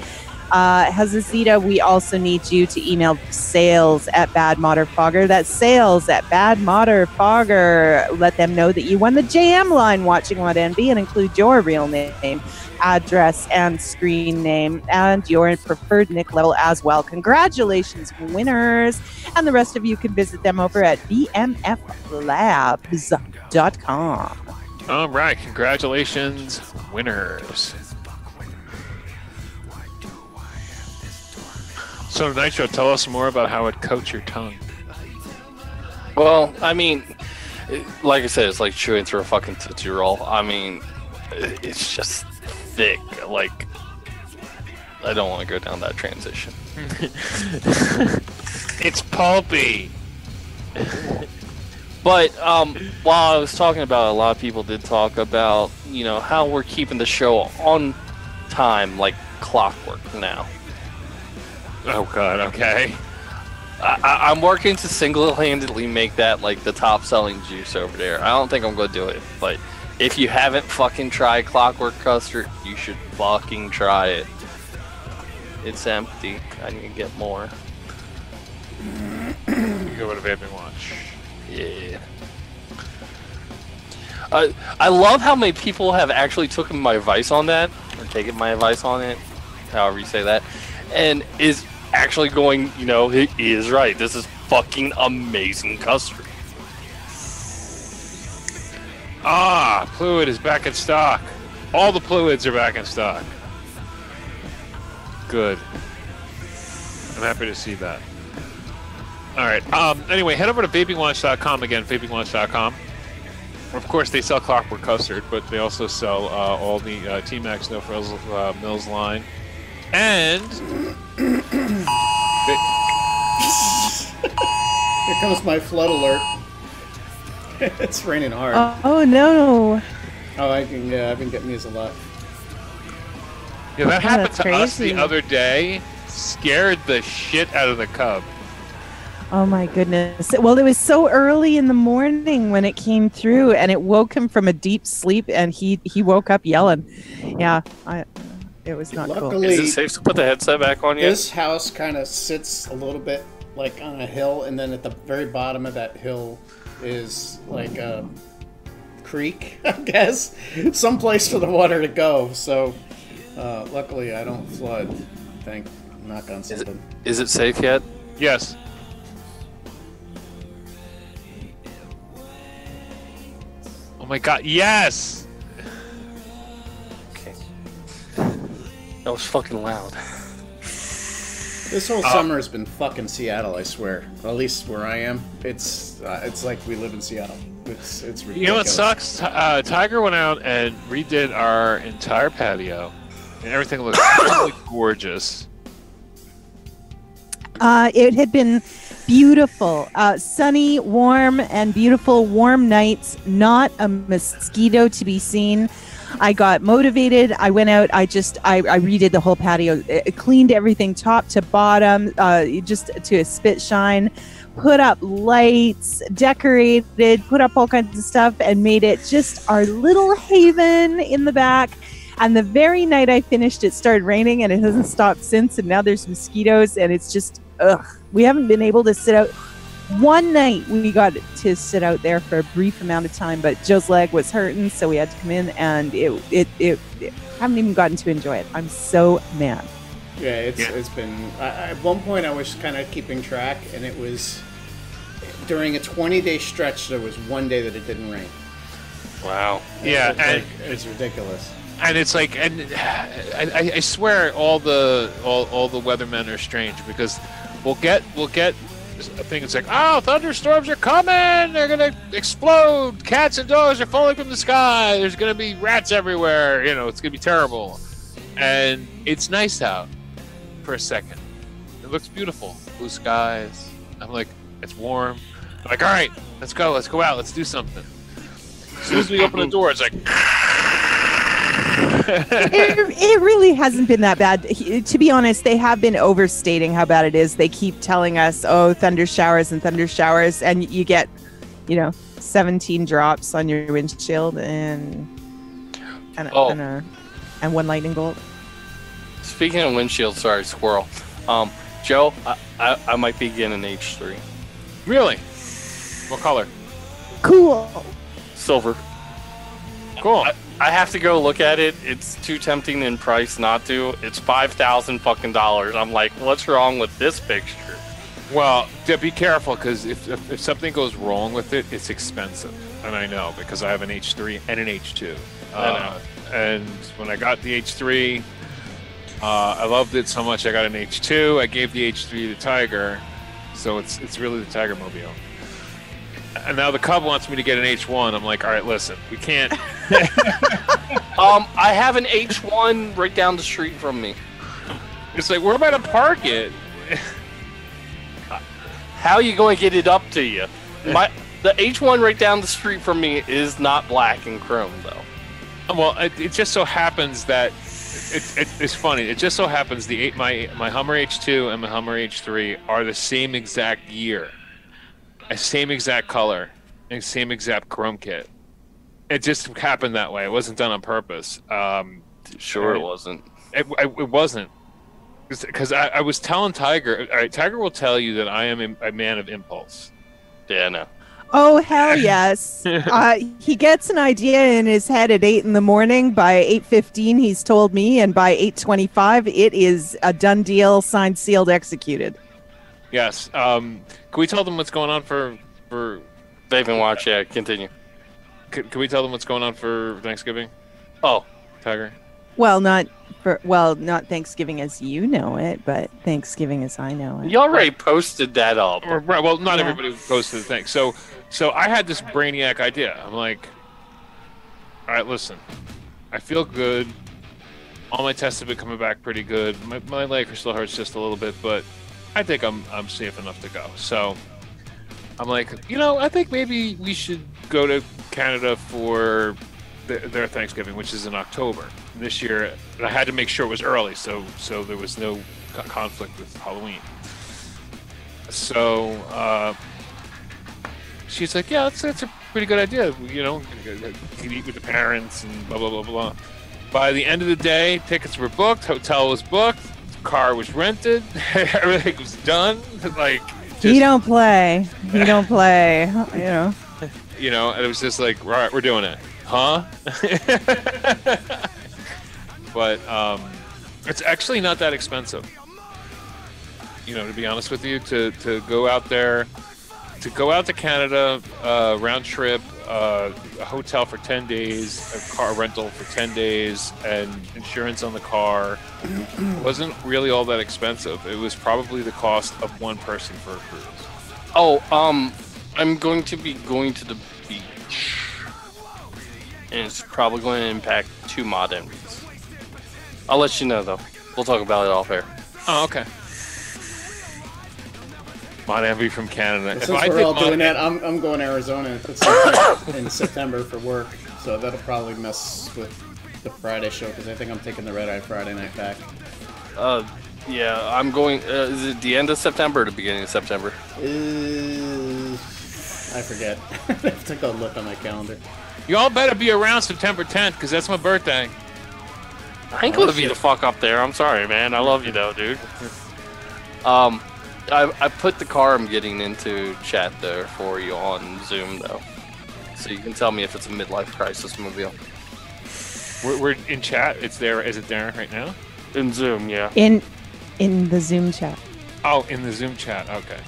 Hazazita, we also need you to email sales@badmotorfogger. That's sales@badmotorfogger. Let them know that you won the JM line watching Mod Envy and include your real name, address, and screen name, and your preferred NIC level as well. Congratulations, winners. And the rest of you can visit them over at bmflabs.com. All right, congratulations, winners. So, Nitro, tell us more about how it coats your tongue. Well, I mean, like I said, it's like chewing through a fucking Tootsie Roll. I mean, it's just thick. Like, I don't want to go down that transition. It's pulpy. But while I was talking about it, a lot of people did talk about, you know, how we're keeping the show on time like clockwork now. Oh, God, okay. I'm working to single-handedly make that, like, the top-selling juice over there. I don't think I'm going to do it, but if you haven't fucking tried Clockwork Custard, you should fucking try it. It's empty. I need to get more. You go with a vaping watch. Yeah. I love how many people have actually taken my advice on that, or taken my advice on it, however you say that, and is actually going, you know, he is right. This is fucking amazing custard. Ah, Fluid is back in stock. All the Fluids are back in stock. Good. I'm happy to see that. All right. Anyway, head over to vapinglaunch.com again, vapinglaunch.com. Of course, they sell Clockwork Custard, but they also sell all the T-Max No Frills Mills line. And here comes my flood alert. It's raining hard. Oh no! Oh, I've been getting these a lot. Yeah, that happened to us the other day. Scared the shit out of the cub. Oh my goodness. Well, it was so early in the morning when it came through, and it woke him from a deep sleep, and he woke up yelling. Yeah, it was not cool. Is it safe to put the headset back on yet? This house kind of sits a little bit like on a hill, and then at the very bottom of that hill is like a creek, I guess. Some place for the water to go. So luckily I don't flood. Knock on something. Is it safe yet? Yes. Oh my god, yes! Okay. That was fucking loud. This whole summer has been fucking Seattle, I swear. At least where I am, it's like we live in Seattle. It's ridiculous. You know what sucks? Tiger went out and redid our entire patio, and everything looks really gorgeous. It had been beautiful, sunny, warm, and beautiful warm nights. Not a mosquito to be seen. I got motivated. I went out. I redid the whole patio, cleaned everything top to bottom, just to a spit shine. Put up lights, decorated, put up all kinds of stuff, and made it just our little haven in the back. And the very night I finished, it started raining, and it hasn't stopped since. And now there's mosquitoes, and it's just ugh. We haven't been able to sit out. One night we got to sit out there for a brief amount of time, but Joe's leg was hurting, so we had to come in, and it haven't even gotten to enjoy it. I'm so mad. Yeah, it's been. At one point, I was kind of keeping track, and it was during a 20-day stretch. There was one day that it didn't rain. Wow. Yeah, it's ridiculous. And it's like, and I swear, all the weathermen are strange, because we'll get a thing that's like, oh, thunderstorms are coming, they're gonna explode, cats and dogs are falling from the sky, there's gonna be rats everywhere, it's gonna be terrible, and it's nice out for a second. It looks beautiful, blue skies. I'm like, it's warm. I'm like, all right, let's go out, let's do something. As soon as we open the door, it's like. It really hasn't been that bad. To be honest, they have been overstating how bad it is. They keep telling us, oh, thunder showers, and you get, 17 drops on your windshield and one lightning bolt. Speaking of windshield, sorry, squirrel. Joe, I might be getting an H3. Really? What color? Cool. Silver. Cool. I have to go look at it. It's too tempting in price not to. It's $5,000 fucking dollars. I'm like, what's wrong with this picture? Well, be careful, because if something goes wrong with it, it's expensive, and I know, because I have an H3 and an H2. And when I got the H3, I loved it so much. I got an H2. I gave the H3 to Tiger, so it's really the Tiger Mobile. And now the Cub wants me to get an H1. I'm like, all right, listen, we can't. I have an H1 right down the street from me. It's like, where am I to park it? How are you going to get it up to you? The H1 right down the street from me is not black and chrome, though. Well, it just so happens that it's funny. It just so happens my Hummer H2 and my Hummer H3 are the same exact year. Same exact color and same exact chrome kit. It just happened that way. It wasn't done on purpose. Sure, it wasn't. It wasn't, because I was telling Tiger. All right, Tiger will tell you that I am a man of impulse. Yeah, no. Oh hell yes! He gets an idea in his head at 8 a.m. By 8:15, he's told me, and by 8:25, it is a done deal, signed, sealed, executed. Yes. Can we tell them what's going on for Vape and Watch? Yeah, continue. Can we tell them what's going on for Thanksgiving? Oh, Tiger. Well, not Thanksgiving as you know it, but Thanksgiving as I know it. You already posted that up. Right. Well, not everybody posted the thing. So I had this brainiac idea. I'm like, all right, listen, I feel good. All my tests have been coming back pretty good. My leg still hurts just a little bit, but I think I'm safe enough to go. So I'm like, I think maybe we should go to Canada for their Thanksgiving, which is in October. This year, I had to make sure it was early, so there was no conflict with Halloween. So she's like, yeah, that's a pretty good idea. You can eat with the parents and blah, blah, blah, blah. By the end of the day, tickets were booked, hotel was booked, car was rented, everything was done. Like, he don't play. And it was just like, right, we're doing it, huh? But it's actually not that expensive. To be honest with you, to go out there, to go out to Canada, round trip, a hotel for 10 days, a car rental for 10 days, and insurance on the car wasn't really all that expensive. It was probably the cost of one person for a cruise. Oh, I'm going to be going to the beach, and it's probably going to impact 2 mod entries. I'll let you know, though. We'll talk about it off air. Oh, okay. Mod Envy from Canada. Since we're all doing that, I'm going to Arizona in September for work, so that'll probably mess with the Friday show because I think I'm taking the Red Eye Friday night back. Yeah, I'm going. Is it the end of September or the beginning of September? I forget. I have to go look on my calendar. You all better be around September 10th because that's my birthday. I ain't gonna be the fuck up there. I'm sorry, man. I love you though, dude. I put the car I'm getting into chat there for you on Zoom though, so you can tell me if it's a midlife crisis mobile. We're in chat. It's there. Is it there right now? In Zoom, yeah. In the Zoom chat. Oh, in the Zoom chat. Okay.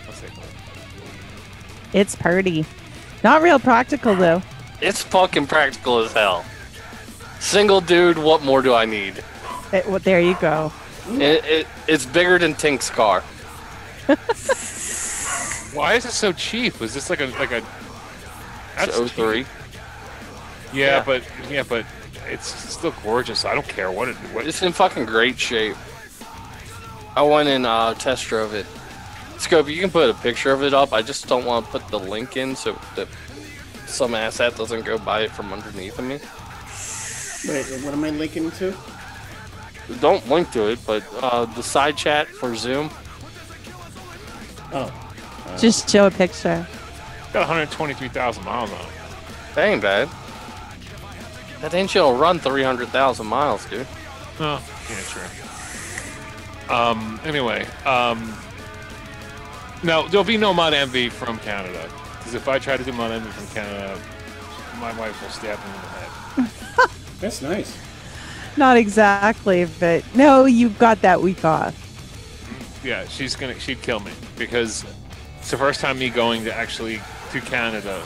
Let's take a look. It's party. Not real practical though. It's fucking practical as hell. Single dude. What more do I need? Well, there you go. It's bigger than Tink's car. Why is it so cheap? Was this like a? That's 03. Yeah, but it's still gorgeous. I don't care what it. It's in fucking great shape. I went and test drove it. Scope, you can put a picture of it up. I just don't want to put the link in so that some asshat doesn't go buy it from underneath of me. Wait, what am I linking to? Don't link to it, but the side chat for Zoom. Oh. Just show a picture. Got 123,000 miles on it. That ain't bad. That engine will run 300,000 miles, dude. Oh, yeah, sure. Anyway, no, there'll be no Mod Envy from Canada. Because if I try to do Mod Envy from Canada, my wife will stab me in the head. That's nice. Not exactly, but no, you got that week off. Yeah, she'd kill me because it's the first time me going to actually to Canada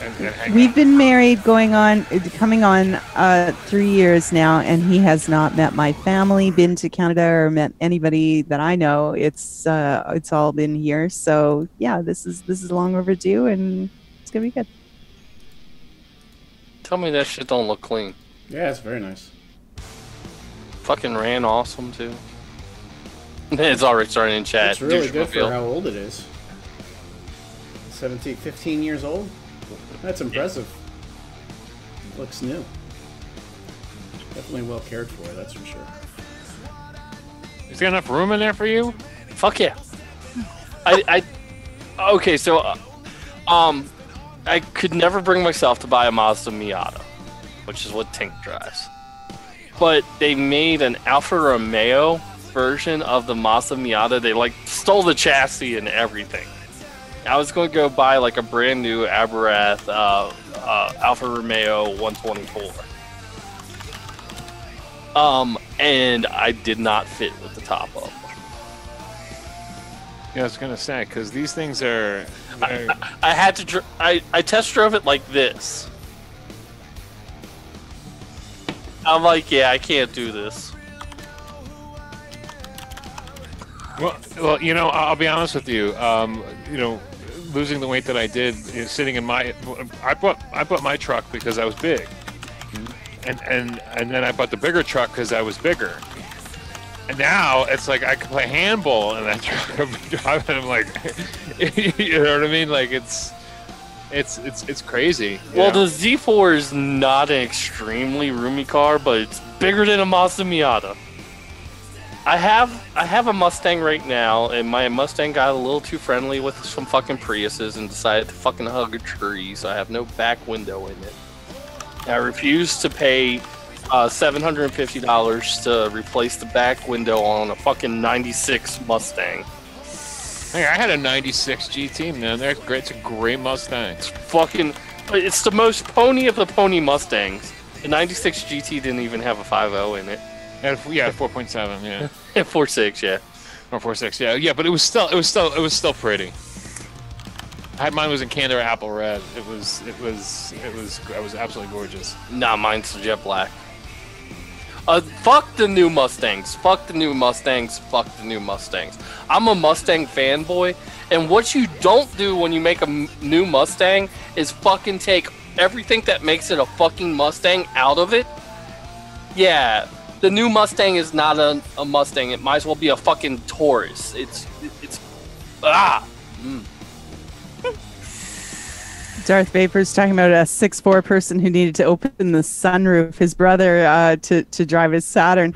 and hang We've out. been married coming on 3 years now, and he has not met my family, been to Canada, or met anybody that I know. It's all been here. So yeah, this is long overdue, and it's gonna be good. Tell me that shit don't look clean. Yeah, it's very nice. Fucking ran awesome too. It's already starting in chat. It's really good for how old it is. 15 years old? That's impressive. Looks new. Definitely well cared for, that's for sure. Is there enough room in there for you? Fuck yeah. Okay, so I could never bring myself to buy a Mazda Miata, which is what Tink drives. But they made an Alfa Romeo version of the Mazda Miata. They like stole the chassis and everything. I was going to go buy like a brand new Aberath Alfa Romeo 124. And I did not fit with the top up. Yeah, I was gonna say because these things are. I had to. I test drove it like this. I'm like, yeah, I can't do this. Well, you know, I'll be honest with you. You know, losing the weight that I did, sitting in my, I bought my truck because I was big, and then I bought the bigger truck because I was bigger. And now it's like I can play handball in that truck. I'm driving. I'm like, you know what I mean? Like it's crazy. Well, the Z4 is not an extremely roomy car, but it's bigger than a Mazda Miata. I have a Mustang right now, and my Mustang got a little too friendly with some fucking Priuses and decided to fucking hug a tree, so I have no back window in it. I refuse to pay $750 to replace the back window on a fucking 96 Mustang. Hey, I had a 96 GT, man. They're great. It's a great Mustang. It's the most pony of the pony Mustangs. The 96 GT didn't even have a 5.0 in it. Yeah, 4.7, yeah. 4.6, yeah. Or 4.6, yeah. Yeah, but it was still pretty. Mine was in Candor Apple Red. It was absolutely gorgeous. Nah, mine's jet black. Fuck the new Mustangs. Fuck the new Mustangs. Fuck the new Mustangs. I'm a Mustang fanboy, and what you don't do when you make a new Mustang is fucking take everything that makes it a fucking Mustang out of it. Yeah, the new Mustang is not a Mustang. It might as well be a fucking Taurus. It's Ah! Darth Vapor's talking about a 6'4" person who needed to open the sunroof, his brother, to drive his Saturn.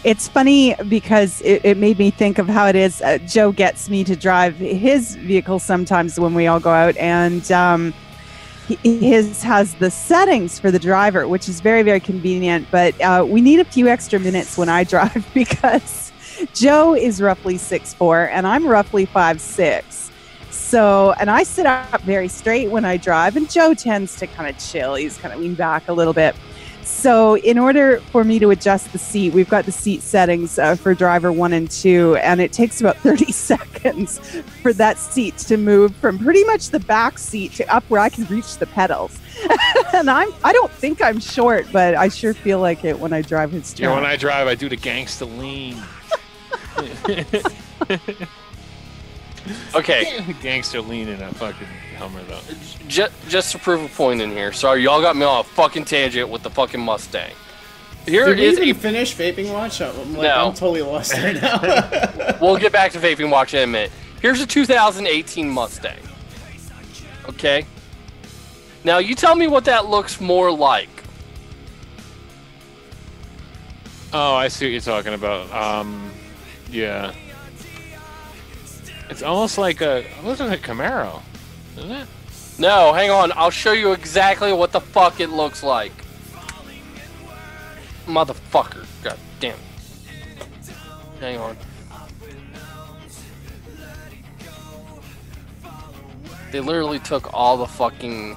It's funny because it made me think of how it is. Joe gets me to drive his vehicle sometimes when we all go out, and his has the settings for the driver, which is very, very convenient. But we need a few extra minutes when I drive because Joe is roughly 6'4" and I'm roughly 5'6". So, and I sit up very straight when I drive, and Joe tends to kind of chill. He's kind of lean back a little bit. So in order for me to adjust the seat, we've got the seat settings for driver 1 and 2, and it takes about 30 seconds for that seat to move from pretty much the back seat to up where I can reach the pedals. And I don't think I'm short, but I sure feel like it when I drive his truck. Yeah, when I drive, I do the gangsta lean. Okay. Gangster lean in a fucking Hummer, though. Just to prove a point in here. Sorry, y'all got me on a fucking tangent with the fucking Mustang. Did we even finish Vaping Watch? I'm totally lost right now. We'll get back to Vaping Watch in a minute. Here's a 2018 Mustang. Okay? Now, you tell me what that looks more like. Oh, I see what you're talking about. Yeah. It's almost like a Camaro, isn't it? No, hang on. I'll show you exactly what the fuck it looks like. Motherfucker. God damn it. Hang on. They literally took all the fucking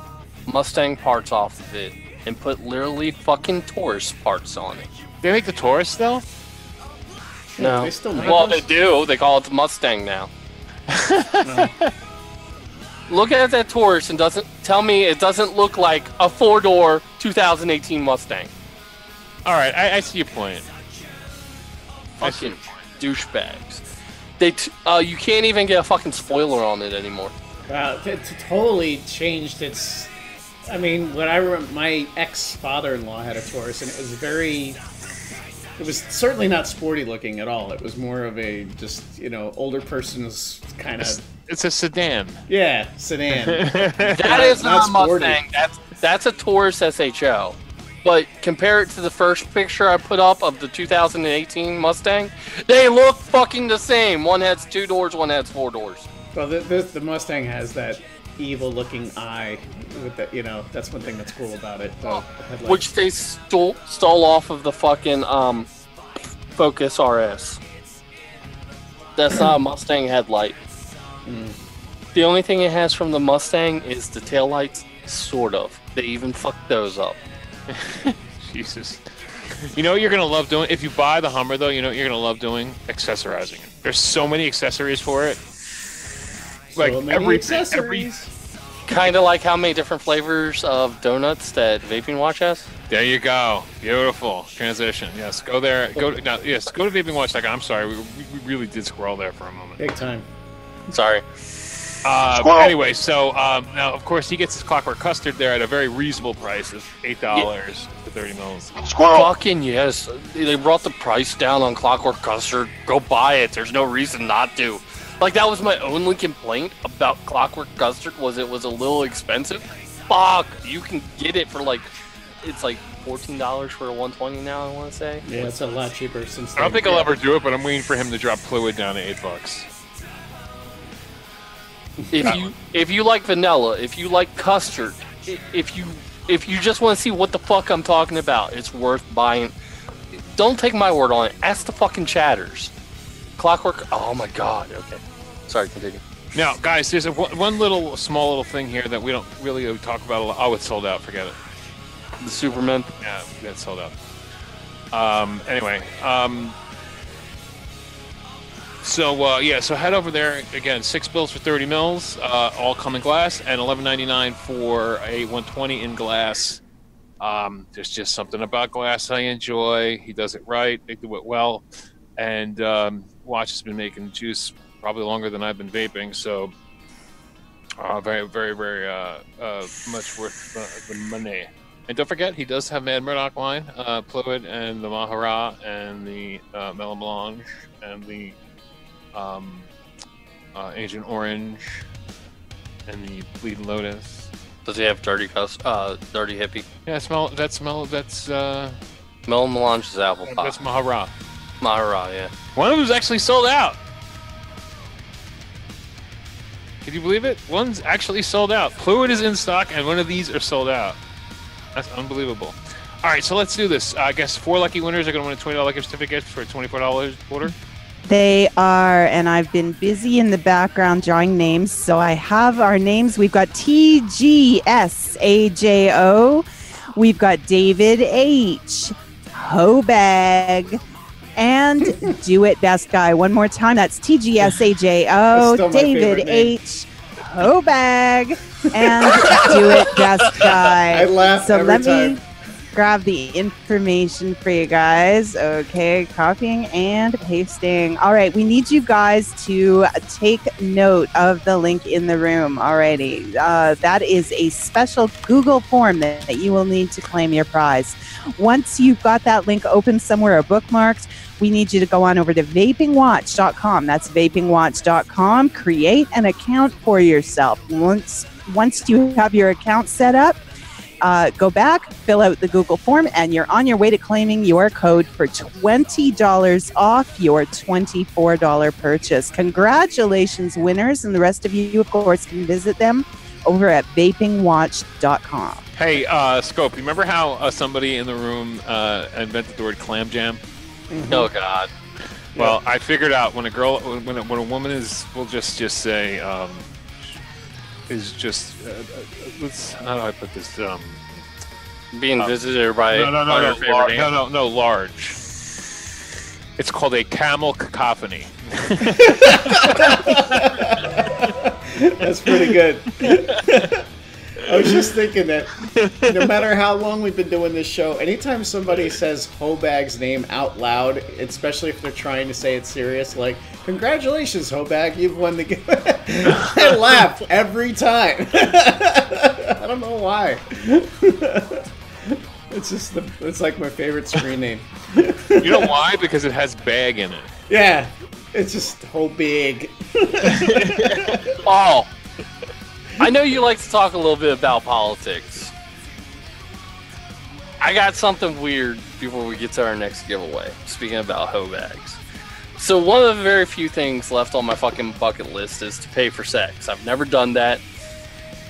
Mustang parts off of it and put literally fucking Taurus parts on it. They make the Taurus still? No. They still make well, those? they do. They call it the Mustang now. No. Look at that Taurus and tell me it doesn't look like a 4-door 2018 Mustang. All right, I see your point. Fucking douchebags. You can't even get a fucking spoiler on it anymore. Wow, it totally changed its. I mean, when I remember, my ex-father-in-law had a Taurus, and it was very. It was certainly not sporty looking at all. It was more of a just, older person's kind of. It's a sedan. Yeah, sedan. That is not a Mustang. That's a Taurus SHO. But compare it to the first picture I put up of the 2018 Mustang, they look fucking the same. One has 2 doors, one has 4 doors. Well, the Mustang has that evil-looking eye. With that, that's one thing that's cool about it. Which they stole off of the fucking Focus RS. That's not a Mustang headlight. The only thing it has from the Mustang is the taillights, sort of. They even fucked those up. Jesus. You know what you're going to love doing? If you buy the Hummer, though, you know what you're going to love doing? Accessorizing it. There's so many accessories for it. Like, every kind of like how many different flavors of donuts that Vaping Watch has? There you go. Beautiful. Transition. Yes, go there. Go to vapingwatch.com. I'm sorry, we really did squirrel there for a moment. Big time. Sorry. Anyway, so now, of course, he gets his Clockwork Custard there at a very reasonable price of $8 for 30 mils. Fucking yes. They brought the price down on Clockwork Custard. Go buy it. There's no reason not to. Like, that was my only complaint about Clockwork Custard, was it was a little expensive. Fuck! You can get it for, it's like $14 for a 120 now, I want to say. Yeah, it's a lot cheaper since I don't think I'll ever do it, but I'm waiting for him to drop Fluid down to $8. If you like vanilla, if you like custard, if you just want to see what the fuck I'm talking about, it's worth buying. Don't take my word on it. Ask the fucking chatters. Clockwork. Oh my god. Okay. Sorry. Continue. Now, guys, there's one small little thing here that we don't really talk about a lot. Oh, it's sold out. Forget it. The Superman. Yeah, that's sold out. Anyway. So head over there again. 6 bills for 30 mils, all come in glass, and $11.99 for a 120 in glass. There's just something about glass I enjoy. He does it right. They do it well, and Watch has been making juice probably longer than I've been vaping. So very, very, very much worth the money. And don't forget, he does have Mad Murdoch line, Fluid, and the Mahara, and the Melon Blanche, and the Agent Orange, and the Bleeding Lotus. Does he have Dirty Hippie? Yeah, smell. That's Melon Melange is apple pie. That's Mahara. Mahara, yeah. One of them's actually sold out. Can you believe it? One's actually sold out. Fluid is in stock, and one of these are sold out. That's unbelievable. All right, so let's do this. I guess 4 lucky winners are going to win a $20 gift certificate for a $24 order. They are, and I've been busy in the background drawing names, so I have our names. We've got TGSAJO. We've got David H. Hobag. And Do It Best Guy. One more time. That's TGSAJO, David H. Hobag, and Do It Best Guy. I laugh so every let time. me grab the information for you guys. Okay, copying and pasting. All right, we need you guys to take note of the link in the room. Alrighty, that is a special Google form that you will need to claim your prize. Once you've got that link open somewhere or bookmarked, we need you to go on over to vapingwatch.com. That's vapingwatch.com. Create an account for yourself. Once you have your account set up, go back, fill out the Google form, and you're on your way to claiming your code for $20 off your $24 purchase. Congratulations, winners, and the rest of you, of course, can visit them over at vapingwatch.com. Hey, Scope, you remember how somebody in the room invented the word clam jam? Mm-hmm. Oh, God. Well, I figured out when a girl, when a woman is, we'll just say, is just, let's, how do I put this? Being visited by her favorite aunt. No, large. It's called a camel cacophony. That's pretty good. I was just thinking that no matter how long we've been doing this show, anytime somebody says Hobag's name out loud, especially if they're trying to say it serious, like, congratulations, Hobag, you've won the game. I laugh every time. I don't know why. It's like my favorite screen name. You know why? Because it has bag in it. Yeah, it's just Hobag. Oh. I know you like to talk a little bit about politics. I got something weird before we get to our next giveaway, speaking about hoe bags. So one of the very few things left on my fucking bucket list is to pay for sex. I've never done that.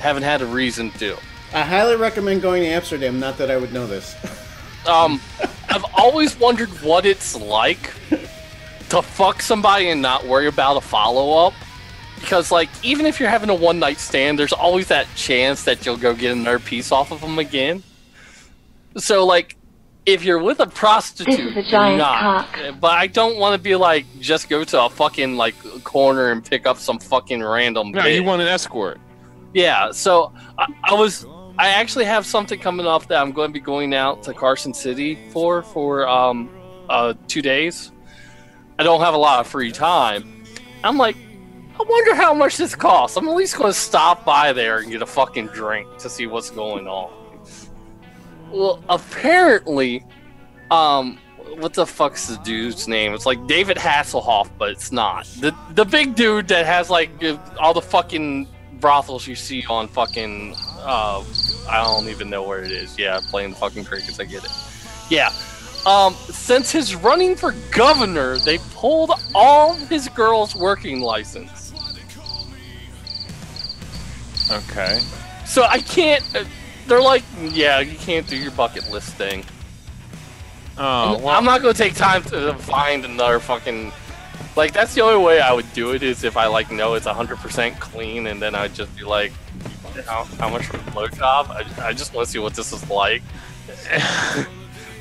Haven't had a reason to. I highly recommend going to Amsterdam, not that I would know this. I've always wondered what it's like to fuck somebody and not worry about a follow-up. Because, like, even if you're having a one-night stand, there's always that chance that you'll go get another piece off of them again. So, like, if you're with a prostitute, This is a giant cock. But I don't want to be like, just go to a fucking, like, corner and pick up some fucking random No, bitch. you want an escort. Yeah, so I actually have something coming up that I'm going to be going out to Carson City for 2 days. I don't have a lot of free time. I'm like, I wonder how much this costs. I'm at least going to stop by there and get a fucking drink to see what's going on. Well, apparently, what the fuck's the dude's name? It's like David Hasselhoff, but it's not. The big dude that has, like, all the fucking brothels you see on fucking, I don't even know where it is. Yeah, playing the fucking crickets, I get it. Yeah. Since his running for governor, they pulled all his girls' working license. Okay. So I can't. They're like, yeah, you can't do your bucket list thing. Oh, well, I'm not gonna take time to find another fucking. Like, that's the only way I would do it is if I like know it's 100% clean, and then I'd just be like, how much for a blowjob? I just want to see what this is like.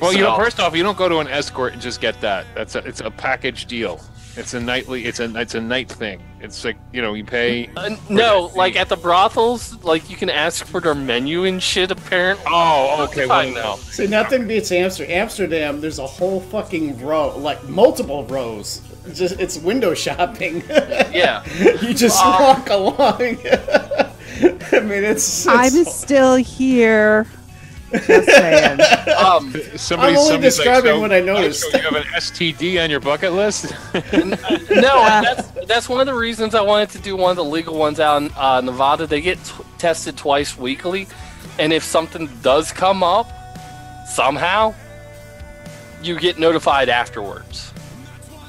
Well, you know, first off, you don't go to an escort and just get that. It's a package deal. It's a nightly. It's a night thing. It's like, you know, you pay. No, like at the brothels, like you can ask for their menu and shit. Apparently. Oh, okay. Well, no. See, nothing beats Amsterdam. Amsterdam, there's a whole fucking row, like multiple rows. It's window shopping. Yeah. You just walk along. I mean, it's I'm still here. Just saying. Somebody, I'm only somebody's describing so, what I noticed. So you have an STD on your bucket list? No, that's one of the reasons I wanted to do one of the legal ones out in Nevada. They get tested twice weekly, and if something does come up, somehow, you get notified afterwards.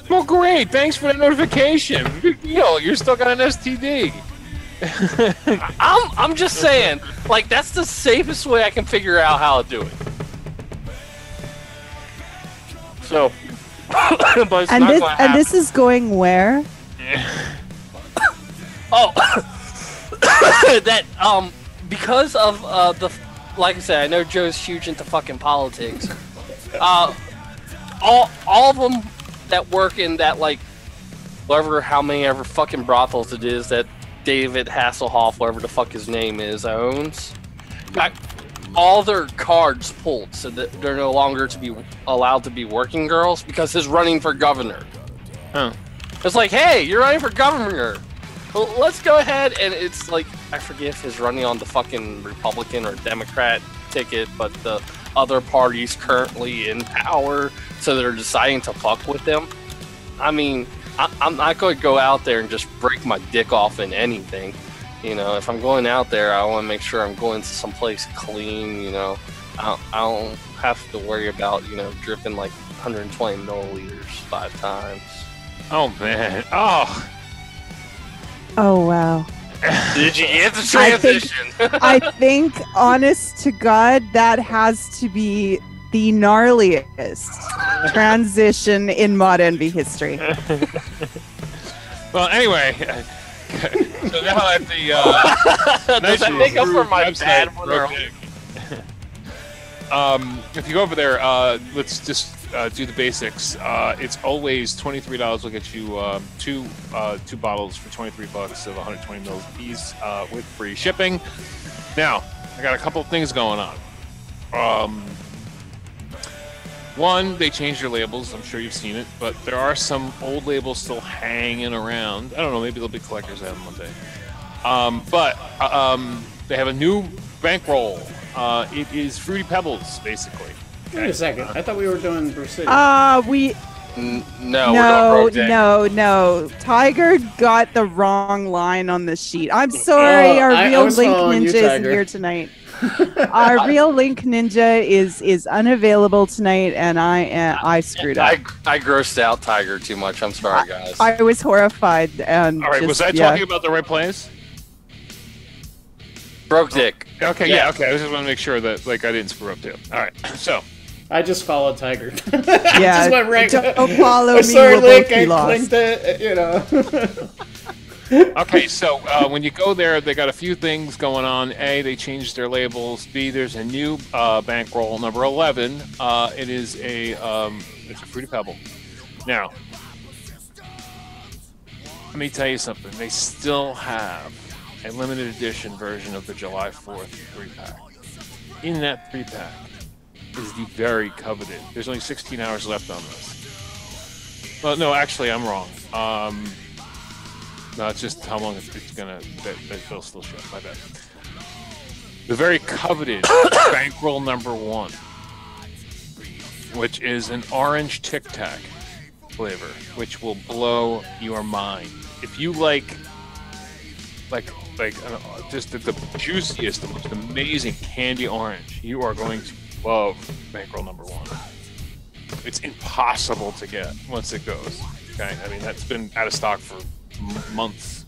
Well, great. Thanks for the notification. Big deal. You're still got an STD. I'm just saying, like, that's the safest way I can figure out how to do it. So, but it's and this is going where? Oh, that because of the, like I said, I know Joe's huge into fucking politics. All of them that work in that, like, how many ever fucking brothels it is that David Hasselhoff, whatever the fuck his name is, owns, got all their cards pulled so that they're no longer to be allowed to be working girls because he's running for governor. Huh. It's like, hey, you're running for governor. Well, let's go ahead, and it's like, I forget if he's running on the fucking Republican or Democrat ticket, but the other party's currently in power, so they're deciding to fuck with them. I mean, I'm not going to go out there and just break my dick off in anything. You know, if I'm going out there, I want to make sure I'm going to someplace clean, you know. I don't have to worry about, you know, dripping like 120 milliliters 5 times. Oh, man. Oh. Oh, wow. Did you get the transition? I think, honest to God, that has to be the gnarliest transition in Mod Envy history. Well, anyway, so now at the does that make up for my bad one? If you go over there, let's just do the basics. It's always $23. We'll get you two bottles for $23 of 120 mils apiece with free shipping. Now, I got a couple of things going on. One, they changed their labels. I'm sure you've seen it, but there are some old labels still hanging around. I don't know. Maybe they'll be collector's item one day. But they have a new bankroll. It is Fruity Pebbles, basically. Wait a second. I thought we were doing Brew City. No. Tiger got the wrong line on the sheet. I'm sorry, our real Link Ninja isn't here tonight. Our real Link Ninja is unavailable tonight, and I screwed up. I grossed out Tiger too much. I'm sorry, guys. I was horrified. And all right, was I talking about the right place? Broke dick. Okay, yeah, okay. I just want to make sure that I didn't screw up too. All right, so. I just followed Tiger. Yeah, just went right. Don't follow me. Sorry, we'll Link. I clicked it. You know. Okay, so when you go there, they got a few things going on. A, they changed their labels. B, there's a new bankroll, number 11. It is it's a Fruity Pebble. Now, let me tell you something. They still have a limited edition version of the July 4th 3-pack. In that 3-pack is the very coveted. There's only 16 hours left on this. Well, no, actually, I'm wrong. No, it's just how long it's gonna that they'll still ship. My bad. The very coveted bankroll number 1, which is an orange Tic Tac flavor, which will blow your mind. If you like just the juiciest, the most amazing candy orange, you are going to love bankroll number 1. It's impossible to get once it goes. Okay, I mean that's been out of stock for months.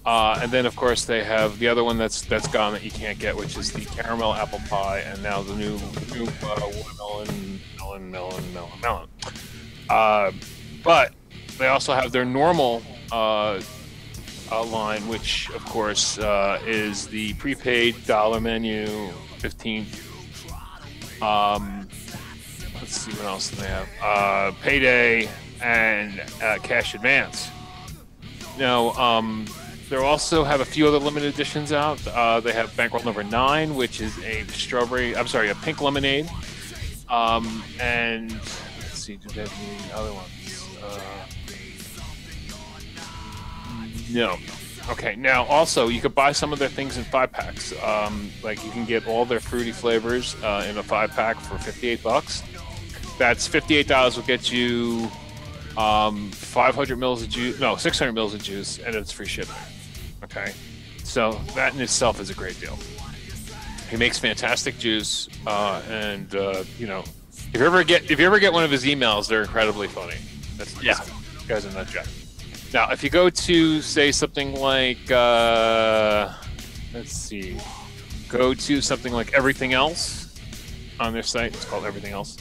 And then of course they have the other one that's gone that you can't get, which is the caramel apple pie, and now the new melon. But they also have their normal line, which of course is the prepaid dollar menu, 15th. Let's see what else they have. Payday and cash advance. Now, they also have a few other limited editions out. They have bankroll number 9, which is a pink lemonade. And let's see, do they have any other ones? No. Okay, now also you could buy some of their things in 5-packs. Like you can get all their fruity flavors in a 5-pack for $58. That's $58 will get you 500 mils of juice, no, 600 mils of juice, and it's free shipping. Okay, so that in itself is a great deal. He makes fantastic juice, and you know, if you ever get one of his emails, they're incredibly funny. This guy's a nut job. Now, if you go to say something like, let's see, go to something like Everything Else on their site. It's called Everything Else.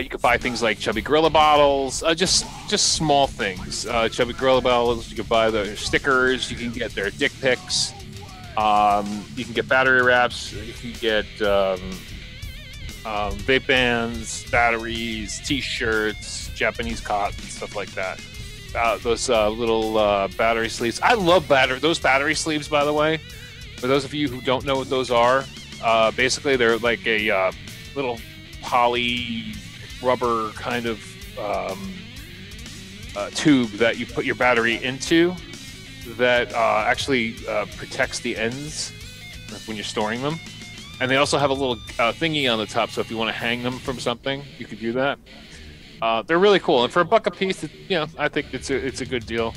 You can buy things like Chubby Gorilla bottles, just small things. Chubby Gorilla bottles. You can buy their stickers. You can get their dick pics. You can get battery wraps. You can get vape bands, batteries, T-shirts, Japanese cotton, stuff like that. Those little battery sleeves. I love those battery sleeves, by the way. For those of you who don't know what those are, basically they're like a little poly rubber kind of tube that you put your battery into that actually protects the ends when you're storing them. And they also have a little thingy on the top, so if you want to hang them from something, you could do that. They're really cool, and for $1 a piece, I think it's a good deal.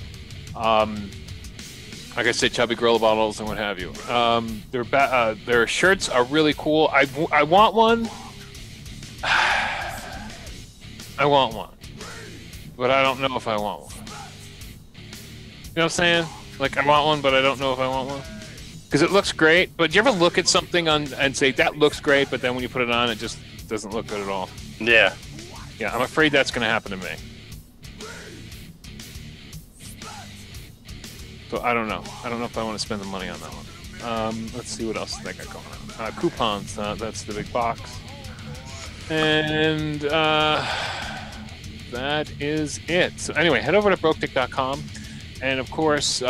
Like I said, Chubby Gorilla bottles and what have you. Their shirts are really cool. I want one. I want one, but I don't know if I want one. You know what I'm saying? Like, I want one, but I don't know if I want one. Because it looks great, but you ever look at something and say, that looks great, but then when you put it on, it just doesn't look good at all? Yeah. Yeah, I'm afraid that's going to happen to me. So I don't know. I don't know if I want to spend the money on that one. Let's see what else they got going on. Coupons, that's the big box. And that is it. So anyway, head over to brokedick.com, and of course,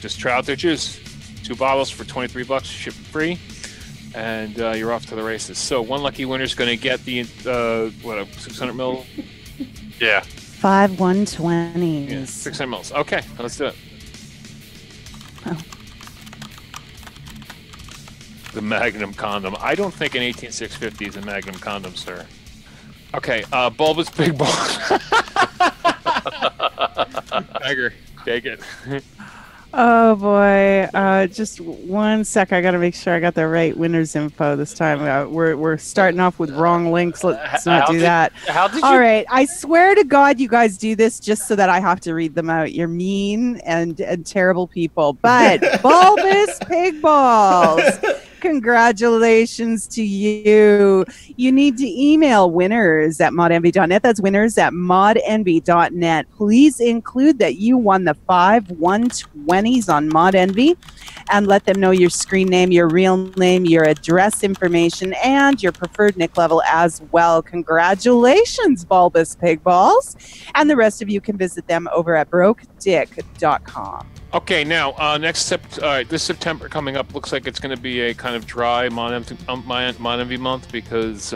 just try out their juice. 2 bottles for $23, ship free, and you're off to the races. So one lucky winner is going to get the 600 mil. Yeah. 5 120s. Yeah, 600 mils. Okay, let's do it. Oh. The Magnum condom. I don't think an 18650 is a Magnum condom, sir. Okay, bulbous big ball. Tiger, take it. Oh boy! Just one sec. I got to make sure I got the right winners info this time. We're starting off with wrong links. Let's not do that. How did you? All right. I swear to God, you guys do this just so that I have to read them out. You're mean and terrible people. But bulbous pig balls. Congratulations to you. You need to email winners@modenvy.net. That's winners@modenvy.net. Please include that you won the 5 120s on ModEnvy, and let them know your screen name, your real name, your address information, and your preferred nick level as well. Congratulations, bulbous pig balls. And the rest of you can visit them over at brokedick.com. Okay, now this September coming up looks like it's going to be a kind of dry ModEnvy month because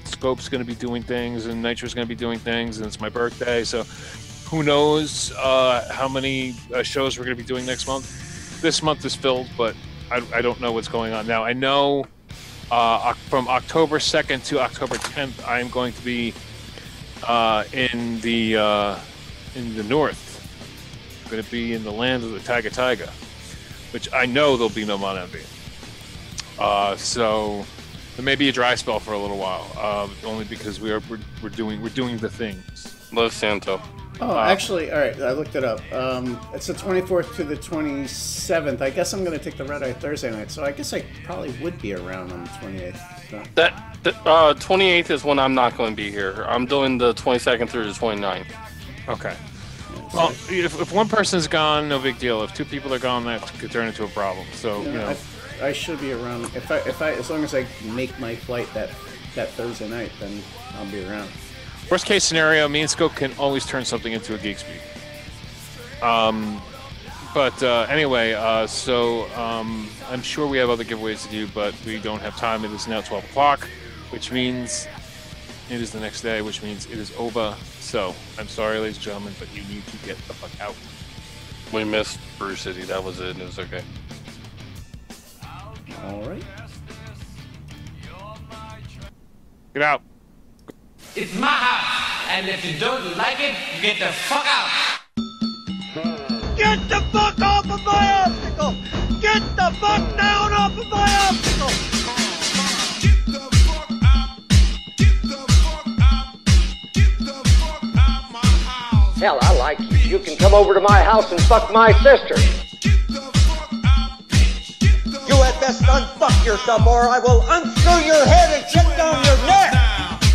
Scope's going to be doing things and Nitro's going to be doing things, and it's my birthday, so who knows how many shows we're going to be doing next month. This month is filled, but I don't know what's going on now. I know from October 2nd to October 10th, I am going to be in the north. Going to be in the land of the TygerTyger, which I know there'll be no ModEnvy. So there may be a dry spell for a little while, only because we're doing the things. Los Santo. Oh, actually, all right. I looked it up. It's the 24th to the 27th. I guess I'm going to take the red eye Thursday night, so I guess I probably would be around on the 28th. So. The 28th is when I'm not going to be here. I'm doing the 22nd through the 29th. Okay. Well, if one person's gone, no big deal. If 2 people are gone, that could turn into a problem. So you know, I should be around. If I as long as I make my flight that Thursday night, then I'll be around. Worst case scenario, me and Scope can always turn something into a Geek Speak. Anyway, so I'm sure we have other giveaways to do, but we don't have time. It is now 12 o'clock, which means it is the next day, which means it is over. So I'm sorry, ladies and gentlemen, but you need to get the fuck out. We missed Brew City. That was it. It was okay. All right. Get out. It's my house, and if you don't like it, you get the fuck out. Get the fuck off of my obstacle! Get the fuck down off of my obstacle! Get the fuck out! Get the fuck out! Get the fuck out my house! Hell, I like you. You can come over to my house and fuck my sister. You had best unfuck yourself, or I will unscrew your head and shut down your neck!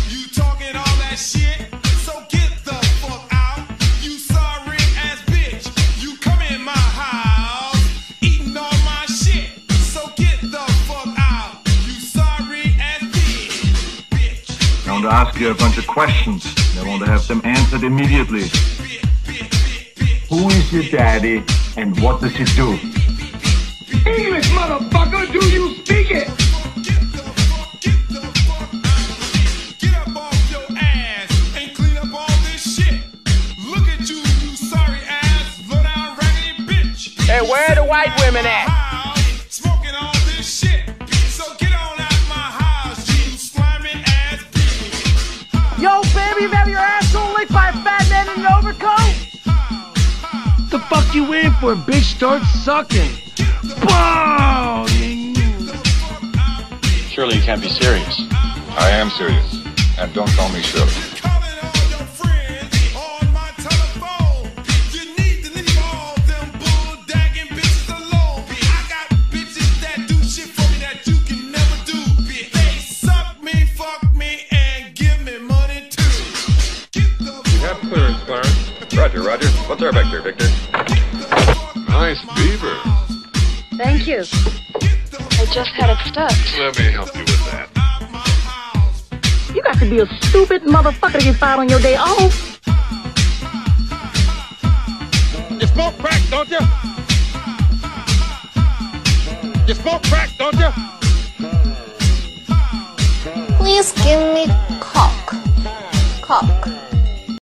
You talking all that shit? So get the fuck out! You sorry ass bitch! You come in my house, eating all my shit! So get the fuck out! You sorry ass bitch! I want to ask you a bunch of questions. I want to have them answered immediately. Who is your daddy, and what does he do? English, motherfucker! Do you speak it? Get up off your ass and clean up all this shit. Look at you, you sorry ass, low down raggedy bitch. Hey, where are the white women at? Smoking all this shit. So get on out my house, you slimy ass bitch. Yo, baby, you have your asshole licked by a fat man in an overcoat? The fuck you in for, bitch? Start sucking. Boom! Surely you can't be serious. I am serious. And don't call me Shirley. You have clearance, Clarence. Roger, Roger. What's our vector, Victor? Nice beaver. Thank you. I just had it stuck. Let me help you with that. You got to be a stupid motherfucker to get fired on your day off. You smoke crack, don't you? You smoke crack, don't you? Please give me cock. Cock.